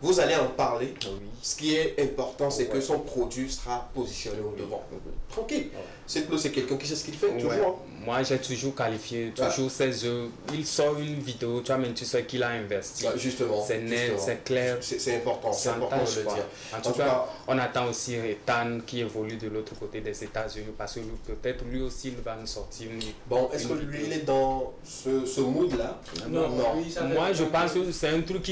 vous allez en parler. Ce qui est important, c'est que son produit sera positionné au devant. Tranquille. Cette c'est quelqu'un qui sait ce qu'il fait, toujours. Moi, j'ai toujours qualifié, toujours ses œuvres. Il sort une vidéo, toi-même, tu sais qu'il a investi. Justement. C'est net, c'est clair. C'est important, c'est important de le dire. En tout cas, on attend aussi Ethan qui évolue de l'autre côté des États-Unis parce que peut-être lui aussi, il va nous sortir une. Bon, est-ce que lui, il est dans ce mood-là? Non. Moi, je pense que c'est un truc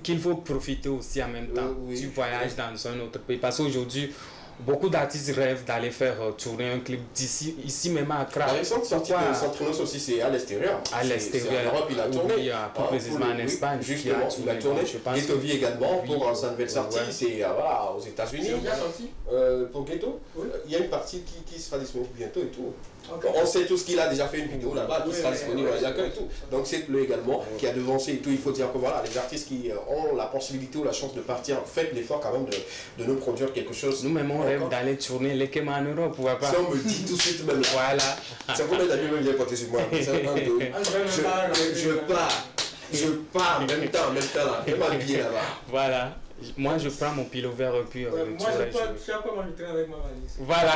qu'il faut profiter aussi en même temps. Tu voyages dans un autre pays. Parce qu'aujourd'hui, beaucoup d'artistes rêvent d'aller faire tourner un clip ici même à Accra. La récente sortie de Santrinos aussi, c'est à l'extérieur. À l'extérieur. En Europe, il a tourné. Oui, plus précisément en Espagne. Justement, il a tourné. Ghetto Vie également pour sa nouvelle sortie. C'est voilà, aux États-Unis. C'est bien sorti. Pour Ghetto, il y a une partie qui sera disponible bientôt et tout. Okay. On sait tous qu'il a déjà fait une vidéo là-bas qui sera disponible dans les accueils et tout. Donc c'est lui également qui a devancé et tout. Il faut dire que voilà, les artistes qui ont la possibilité ou la chance de partir, faites l'effort quand même de nous produire quelque chose. Nous-mêmes on rêve d'aller tourner les Kéma en Europe, pourquoi pas. Ça on me dit tout de suite même là. Voilà. C'est combien d'amis me vient compter sur moi. Je pars en même temps là. Je m'habille là-bas. Voilà. Moi, je prends mon pilo vert et puis... moi, chaque fois, je traîne avec ma valise. Voilà.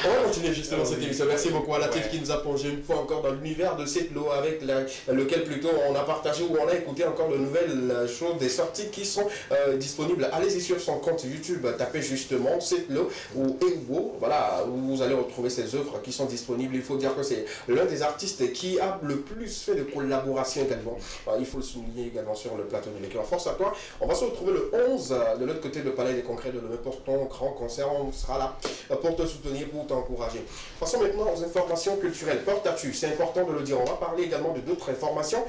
On va continuer justement cette émission. Merci beaucoup à Latif qui nous a plongé une fois encore dans l'univers de Setlo avec lequel plutôt on a partagé ou on a écouté encore de nouvelles choses, des sorties qui sont disponibles. Allez-y sur son compte YouTube, tapez justement Setlo ou Ewo, voilà, où vous allez retrouver ses œuvres qui sont disponibles. Il faut dire que c'est l'un des artistes qui a le plus fait de collaborations également. Il faut le souligner également sur le plateau de l'écran. Force à toi. On va se retrouver le 11 de l'autre côté de Palais des Congrès de l'important grand concert. On sera là pour te soutenir, pour t'encourager. Passons maintenant aux informations culturelles. Porte-à-tu, c'est important de le dire. On va parler également de d'autres informations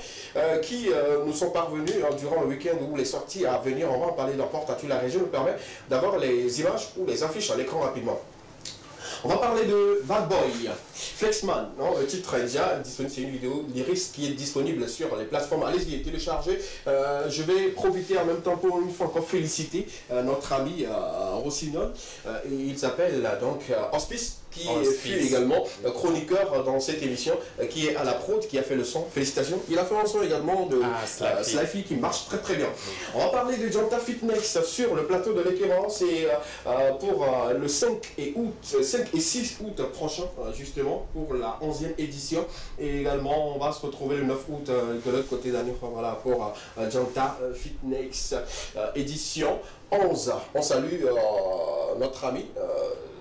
qui nous sont parvenues durant le week-end ou les sorties à venir. On va en parler dans Porte-à-tu. La région nous permet d'avoir les images ou les affiches à l'écran rapidement. On va parler de Bad Boy, Flexman, non, le titre est déjà disponible, c'est une vidéo lyrique qui est disponible sur les plateformes. Allez-y, téléchargez. Je vais profiter en même temps pour une fois encore féliciter notre ami Rossignol. Il s'appelle donc Hospice, qui fut également chroniqueur dans cette émission, qui est à la prod, qui a fait le son. Félicitations. Il a fait un son également de Slyfy qui marche très très bien. On va parler de Janta Fitness sur le plateau de l'écran. C'est pour le 5 et 6 août prochain, justement, pour la 11e édition. Et également, on va se retrouver le 9 août de l'autre côté d'année, voilà, pour Janta Fitness édition 11. On salue notre ami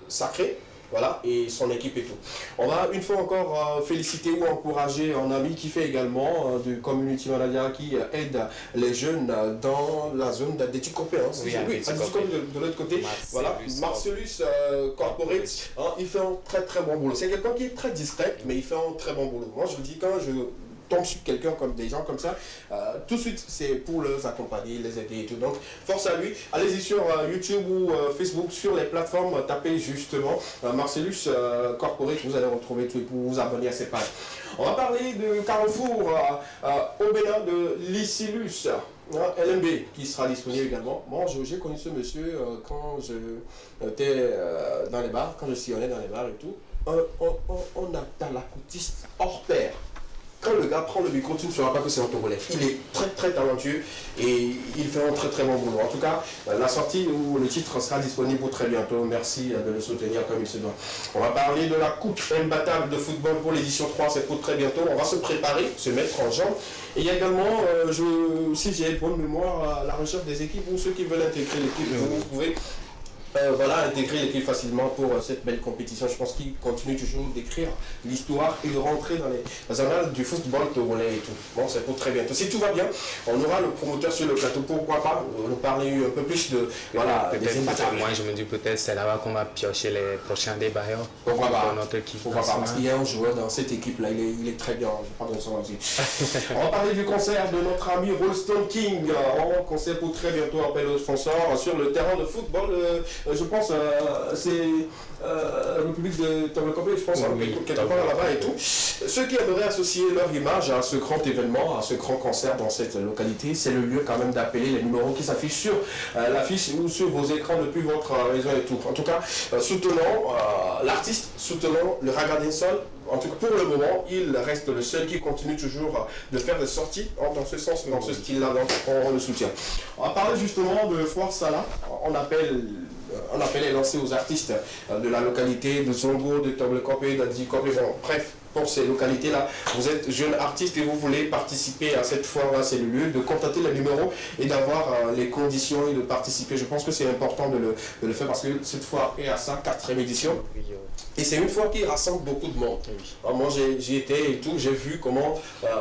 Sacré. Voilà, et son équipe et tout. On va une fois encore féliciter ou encourager un ami qui fait également du community manager qui aide les jeunes dans la zone d'études compétences. Oui, de l'autre côté. Voilà, Marcellus Corporate, il fait un très très bon boulot. C'est quelqu'un qui est très discret, mais il fait un très bon boulot. Moi je vous dis, quand je tombe sur quelqu'un comme des gens comme ça, tout de suite c'est pour les accompagner, les aider et tout. Donc force à lui. Allez-y sur YouTube ou Facebook, sur les plateformes, tapez justement Marcellus Corporate, vous allez retrouver tout pour vous abonner à ses pages. On va parler de Carrefour au Bénin de Lycilus. LMB qui sera disponible également. Moi j'ai connu ce monsieur quand j'étais dans les bars, quand je sillonnais dans les bars et tout. On a la coutiste hors pair. Quand le gars prend le micro, tu ne sauras pas que c'est un Togolais. Il est très très talentueux et il fait un très très bon boulot. En tout cas, la sortie ou le titre sera disponible pour très bientôt. Merci de le soutenir comme il se doit. On va parler de la coupe imbattable de football pour l'édition 3, c'est pour très bientôt. On va se préparer, se mettre en jambe. Et il y a également, si j'ai bonne mémoire, la recherche des équipes ou ceux qui veulent intégrer l'équipe, vous pouvez voilà, intégrer l'équipe facilement pour cette belle compétition. Je pense qu'il continue toujours d'écrire l'histoire et de rentrer dans les annales du football togolais et tout. Bon, c'est pour très bientôt. Si tout va bien, on aura le promoteur sur le plateau. Pourquoi pas nous parler un peu plus de voilà, des imbattables. Moi, je me dis peut-être c'est là-bas qu'on va piocher les prochains débats. Pourquoi pas notre équipe. Pourquoi pas, parce qu'il y a un joueur dans cette équipe-là, il est très bien. Je parle de son aussi. On va parler du concert de notre ami Rolston King. Un concert pour très bientôt, appel aux sponsors sur le terrain de football. Je pense c'est la République de Tonglé, je pense, quelque part là-bas et tout. Ceux qui aimeraient associer leur image à ce grand événement, à ce grand concert dans cette localité, c'est le lieu quand même d'appeler les numéros qui s'affichent sur l'affiche ou sur vos écrans depuis votre réseau et tout. En tout cas, soutenons l'artiste, soutenons le Raga Dancehall. En tout cas, pour le moment, il reste le seul qui continue toujours de faire des sorties dans ce sens, dans ce style-là, donc on le soutient. On va parler justement de Foire Salah. On appelle est lancé aux artistes de la localité, de Zongo, de Tonglé, d'Adji Kopé, bon, bref, pour ces localités-là. Vous êtes jeune artiste et vous voulez participer à cette foire-là, c'est le lieu de contacter le numéro et d'avoir les conditions et de participer. Je pense que c'est important de le faire parce que cette foire est à sa 4e édition. Et c'est une foire qui rassemble beaucoup de monde. Alors moi j'y étais et tout, j'ai vu comment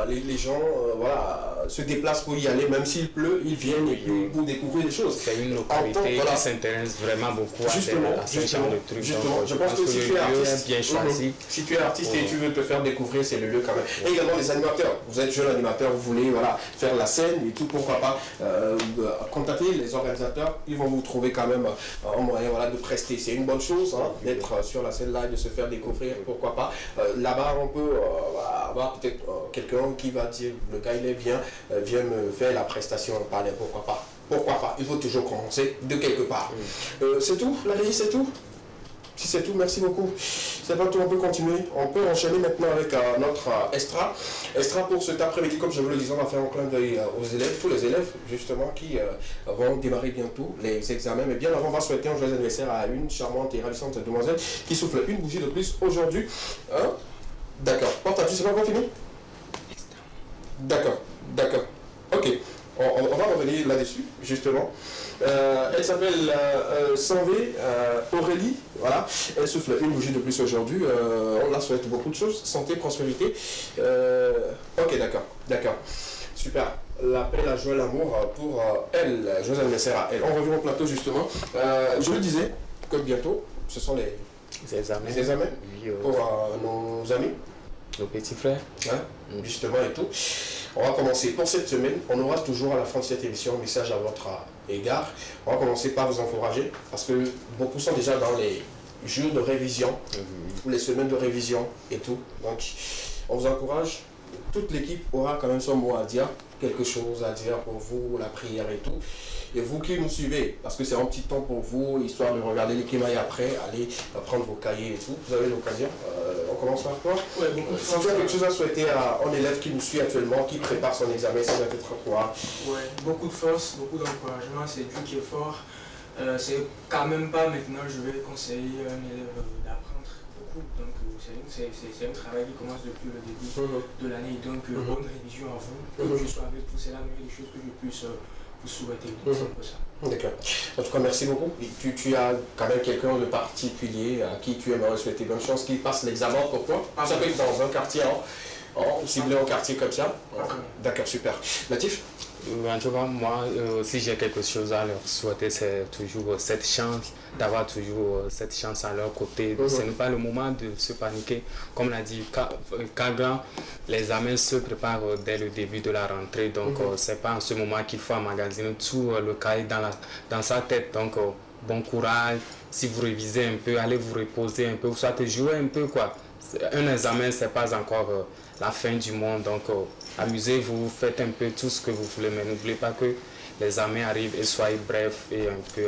les gens voilà, se déplacent pour y aller, même s'il pleut, ils viennent et puis pour découvrir des choses. C'est une localité qui s'intéresse vraiment beaucoup à ce genre de trucs. Justement, je pense que si tu es artiste, bien choisi. Si tu es artiste et tu veux te faire découvrir, c'est le lieu quand même. Et également les animateurs. Vous êtes jeune animateur, vous voulez voilà, faire la scène et tout, pourquoi pas contacter les organisateurs, ils vont vous trouver quand même un moyen voilà, de prester. C'est une bonne chose hein, d'être sur la scène là et de se faire découvrir, pourquoi pas. Là-bas, on peut avoir peut-être quelqu'un qui va dire, le gars il est bien, viens me faire la prestation, parler, pourquoi pas. Pourquoi pas, il faut toujours commencer de quelque part. C'est tout, la régie, c'est tout. Si c'est tout, merci beaucoup. C'est pas tout, on peut continuer. On peut enchaîner maintenant avec notre Estra. Estra pour cet après-midi, comme je vous le disais, on va faire un clin d'œil aux élèves, tous les élèves justement qui vont démarrer bientôt les examens. Mais bien avant, on va souhaiter un joyeux anniversaire à une charmante et ravissante demoiselle qui souffle une bougie de plus aujourd'hui. Hein? D'accord. Porte-à-tu, c'est pas encore fini? D'accord, d'accord. Ok. On va revenir là-dessus, justement. Elle s'appelle Sanvé Aurélie, voilà. Elle souffle une bougie de plus aujourd'hui. On la souhaite beaucoup de choses, santé, prospérité. Ok, d'accord, d'accord. Super. L'appel à joie l'amour pour elle, joyeux anniversaire à elle. On revient au plateau, justement. Je le disais, comme bientôt, ce sont les examens pour nos amis. Nos petits frères. Hein, justement et tout. On va commencer pour cette semaine. On aura toujours à la fin de cette émission un message à votre égard. On va commencer par vous encourager parce que beaucoup sont déjà dans les jours de révision, ou les semaines de révision et tout. Donc, on vous encourage. Toute l'équipe aura quand même son mot à dire, quelque chose à dire pour vous, la prière et tout. Et vous qui nous suivez, parce que c'est un petit temps pour vous, histoire de regarder les climailles après, aller prendre vos cahiers et tout. Vous avez l'occasion. On commence par quoi? Ouais, si tu as quelque chose à souhaiter à un élève qui nous suit actuellement, qui prépare son examen, ça va être quoi? Ouais, beaucoup de force, beaucoup d'encouragement, c'est Dieu qui est fort. C'est quand même pas maintenant, je vais conseiller un élève d'apprendre beaucoup. Donc c'est un travail qui commence depuis le début de l'année. Donc bonne révision à vous, que je sois avec vous, c'est la meilleure des choses que je puisse vous souhaiter. C'est un peu ça. D'accord. En tout cas, merci beaucoup. Tu as quand même quelqu'un de particulier à qui tu aimerais souhaiter bonne chance, qui passe l'examen pour toi. Ça peut être dans un quartier, ciblé en quartier comme ça. D'accord, super. Latif? En tout cas, moi, si j'ai quelque chose à leur souhaiter, c'est toujours cette chance, d'avoir toujours cette chance à leur côté. Ce n'est pas le moment de se paniquer. Comme l'a dit Kagran, les examens se préparent dès le début de la rentrée. Donc, ce n'est pas en ce moment qu'il faut emmagasiner tout le cahier dans sa tête. Donc, bon courage. Si vous révisez un peu, allez vous reposer un peu, ou soit jouer un peu, quoi. Un examen, ce n'est pas encore la fin du monde. Donc, amusez-vous, faites un peu tout ce que vous voulez, mais n'oubliez pas que les examens arrivent et soyez bref et un peu...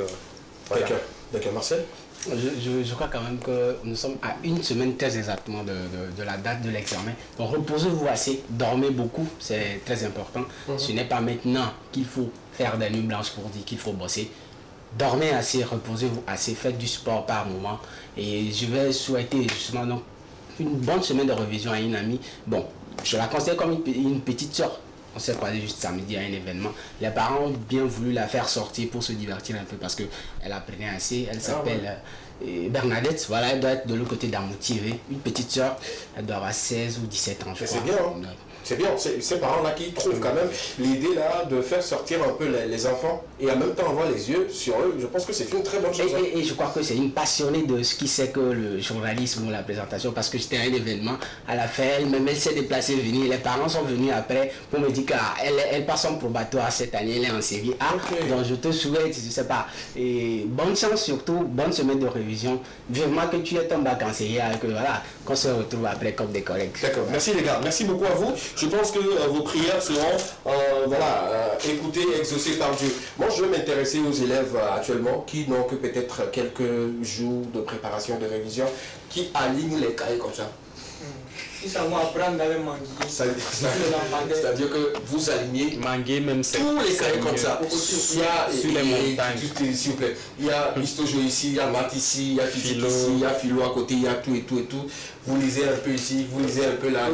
voilà. D'accord, Marcel? Je crois quand même que nous sommes à une semaine très exactement de la date de l'examen. Donc reposez-vous assez, dormez beaucoup, c'est très important. Ce n'est pas maintenant qu'il faut faire des nuits blanches pour dire qu'il faut bosser. Dormez assez, reposez-vous assez, faites du sport par moment. Et je vais souhaiter justement donc, une bonne semaine de révision à une amie. Bon, je la considère comme une petite soeur. On s'est croisé juste samedi à un événement. Les parents ont bien voulu la faire sortir pour se divertir un peu parce qu'elle apprenait assez. Elle s'appelle Bernadette. Voilà, elle doit être de l'autre côté d'Amoutivé. Une petite soeur, elle doit avoir 16 ou 17 ans. C'est bien, hein? C'est bien, ces parents-là qui trouvent quand même l'idée là de faire sortir un peu les enfants et en même temps avoir les yeux sur eux. Je pense que c'est une très bonne chose. Et je crois que c'est une passionnée de ce qui c'est que le journalisme ou la présentation parce que c'était un événement à la fin, elle s'est déplacée venir. Les parents sont venus après pour me dire qu'elle passe son probatoire cette année, elle est en série A. Donc je te souhaite, je sais pas, et bonne chance surtout, bonne semaine de révision. Vivement que tu aies ton bac en série A et que voilà, qu'on se retrouve après comme des collègues. D'accord, merci les gars, merci beaucoup à vous. Je pense que vos prières seront écoutées et exaucées par Dieu. Moi, je vais m'intéresser aux élèves actuellement qui n'ont que peut-être quelques jours de préparation de révision, qui alignent les cahiers comme ça. Si ça va apprendre d'aller manger. C'est-à-dire que vous alignez même tous les cahiers comme ça. Il y a sur les montagnes. S'il vous plaît. Il y a Histojo ici, il y a Math ici, il y a Philo ici, il y a Philo à côté, il y a tout et tout et tout. Vous lisez un peu ici, vous lisez un peu là.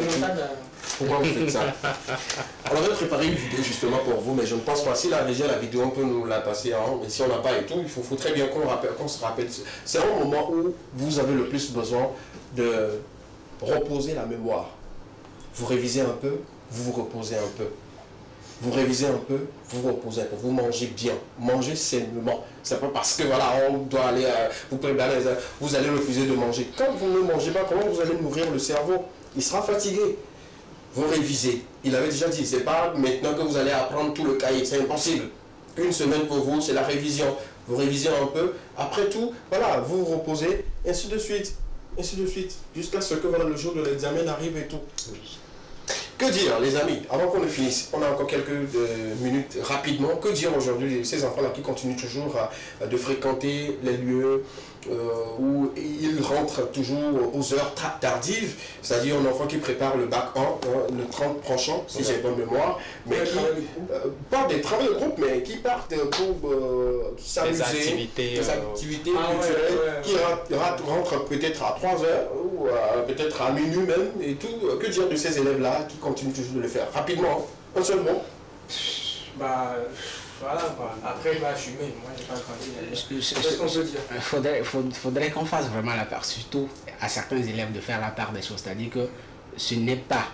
Pourquoi vous faites ça? On avait préparé une vidéo justement pour vous, mais je ne pense pas. Si la régie a la vidéo, on peut nous la passer. Mais si on n'a pas et tout, il faut très bien qu'on se rappelle. C'est un moment où vous avez le plus besoin de reposer la mémoire. Vous révisez un peu, vous vous reposez un peu. Vous révisez un peu, vous reposez un peu. Vous mangez bien, mangez sainement. C'est pas parce que voilà, on doit aller, vous allez refuser de manger. Quand vous ne mangez pas, comment vous allez nourrir le cerveau? Il sera fatigué. Vous révisez. Il avait déjà dit, c'est pas maintenant que vous allez apprendre tout le cahier, c'est impossible. Une semaine pour vous, c'est la révision. Vous révisez un peu. Après tout, voilà, vous vous reposez, ainsi de suite, jusqu'à ce que voilà, le jour de l'examen arrive et tout. Que dire, les amis, avant qu'on ne finisse, on a encore quelques minutes rapidement. Que dire aujourd'hui ces enfants-là qui continuent toujours de fréquenter les lieux où ils rentrent toujours aux heures tardives, c'est-à-dire un enfant qui prépare le bac 1, le 30 prochain, si j'ai bonne mémoire, mais qui, pas des travaux de groupe, mais qui partent pour s'amuser, des activités culturelles, qui rentrent peut-être à 3 heures ou peut-être à minuit même, et tout. Que dire de ces élèves-là qui continuent toujours de le faire? Rapidement, un seul mot. Bah, voilà quoi. Après, il va assumer. Moi, j'ai pas grandi. Qu'est-ce qu'on peut dire? Faudrait qu'on fasse vraiment la part, surtout à certains élèves, de faire la part des choses. C'est-à-dire que ce n'est pas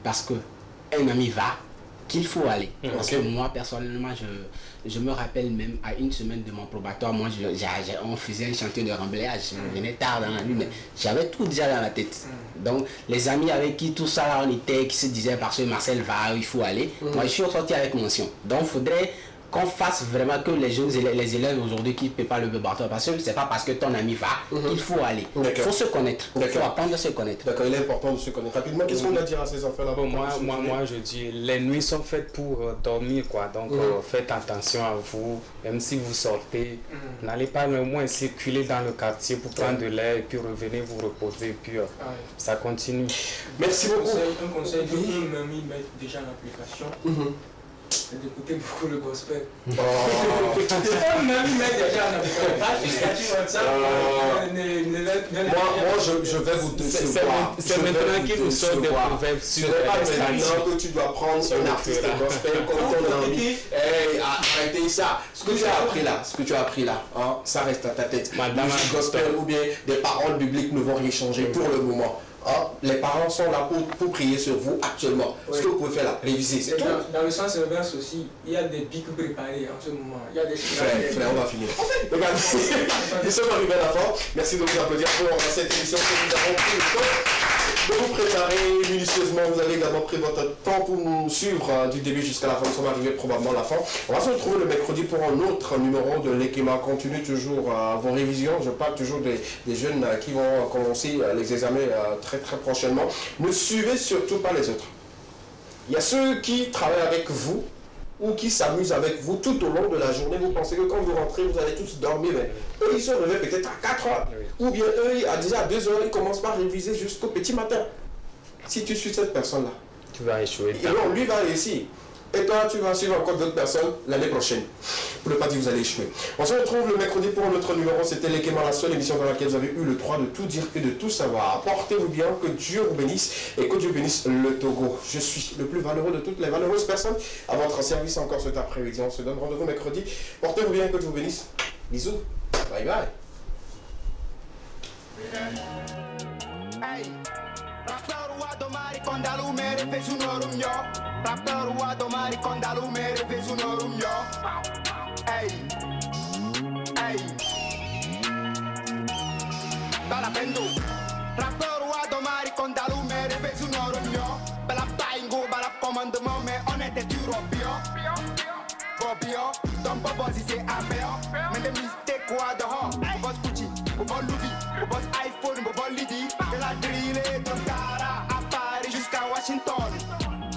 parce qu'un ami va qu'il faut aller. Parce que moi, personnellement, je me rappelle même à une semaine de mon probatoire, moi, on faisait un chantier de remblayage. Je venais tard dans la nuit, mais j'avais tout déjà dans la tête. Donc, les amis avec qui tout ça, là, on était, qui se disaient parce que Marcel va, il faut aller. Moi, je suis ressorti avec mention. Donc, il faudrait qu'on fasse vraiment que les jeunes les élèves aujourd'hui qui ne paient pas le probatoire, parce que c'est pas parce que ton ami va qu'il faut aller. Il faut se connaître. Il faut apprendre à se connaître. D'accord, il est important de se connaître. Rapidement, qu'est-ce qu'on a à dire à ces enfants-là? Moi, je dis, les nuits sont faites pour dormir, quoi. Donc, faites attention à vous. Même si vous sortez, n'allez pas au moins circuler dans le quartier pour prendre de l'air et puis revenez vous reposer. Et puis, ça continue. Merci beaucoup. Un conseil que une amie met déjà en application. C'est d'écouter beaucoup le gospel. Même déjà en application. Moi, je vais vous décevoir. C'est maintenant qu'il nous sort des proverbes sur ce n'est pas maintenant que tu dois prendre un artiste de gospel comme ton ami. Arrêtez ça. Ce que tu as appris là, ça reste à ta tête. Le gospel ou bien des paroles bibliques ne vont rien changer pour le moment. Les parents sont là pour prier sur vous actuellement. Ce que vous pouvez faire là, réviser, c'est tout. Dans le sens inverse aussi, il y a des pics préparés en ce moment. Il y a des frère, on va finir. Regardez, nous sommes arrivés à la fin. Merci de vous applaudir pour cette émission que nous avons pris le temps de vous préparer minutieusement. Vous avez également pris votre temps pour nous suivre du début jusqu'à la fin. Nous sommes arrivés probablement à la fin. On va se retrouver le mercredi pour un autre numéro de l'Ekema. Continue toujours vos révisions. Je parle toujours des jeunes qui vont commencer les examens très prochainement. Ne suivez surtout pas les autres. Il y a ceux qui travaillent avec vous ou qui s'amusent avec vous tout au long de la journée. Vous pensez que quand vous rentrez, vous allez tous dormir. Mais eux, ils se réveillent peut-être à 4 heures. Ou bien eux, déjà à 2 heures, ils commencent par réviser jusqu'au petit matin. Si tu suis cette personne-là, tu vas échouer. Et non, lui va réussir. Et toi, tu vas suivre encore d'autres personnes l'année prochaine. Pour ne pas dire que vous allez échouer. On se retrouve le mercredi pour un autre numéro. C'était l'Ekema, la seule émission dans laquelle vous avez eu le droit de tout dire et de tout savoir. Portez-vous bien, que Dieu vous bénisse et que Dieu bénisse le Togo. Je suis le plus valeureux de toutes les valeureuses personnes à votre service encore cet après-midi. On se donne rendez-vous mercredi. Portez-vous bien, que Dieu vous bénisse. Bisous. Bye bye. Hey. Kondalu mere fesu norum yo. Raptor wa domari kondalu mere fesu norum yo. Hey, hey. Bala pendo. Raptor wa domari kondalu mere fesu norum yo. Bala paingo bala commandement mais on était du robio. Robio, ton bobo si c'est affaire. Mais des mistake quoi dehors. Boss Gucci, boss Louis, boss iPhone, boss Lidi. De la drill et ton cara. Jusqu'à Washington.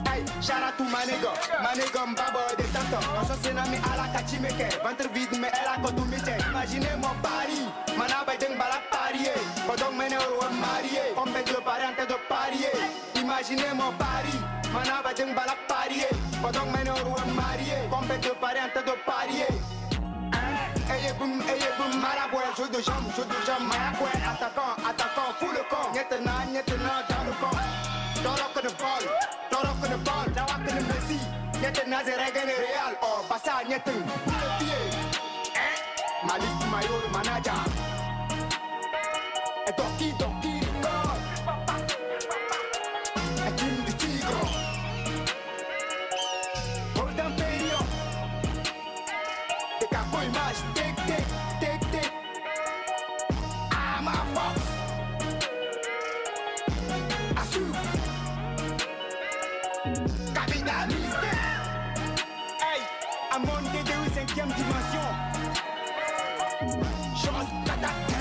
Hey, shout out to my nigga mbaba de tanto. On s'en s'est nommé à la kachimeke. Ventre vide mais elle a quoi tout métier. Imaginez mon pari, manaba d'un balak parier. Pendant que mes neurones mariés, on met le pari en tête de parier. imaginez mon pari. Manava d'un balak parier. Pendant que nous sommes mariés. Combien de paris en train de parier? Ayez boum, maraboué. Jeu de jambes, maraboué. Attaquant, fou le camp. Nietena, dans le camp. Dorok the ball, Nawak the Messi. Nietena, c'est Regan Real. Oh, Bassa, Nieten, le pied. Malik Mayo, le manager. Et Doki, le corps. Et Kim du Tigre. Golden Period. Des capos images, tic. I'm a fox. Assure. Capitaliste. Hey, un monde de 5e dimension. Chose catastrophe.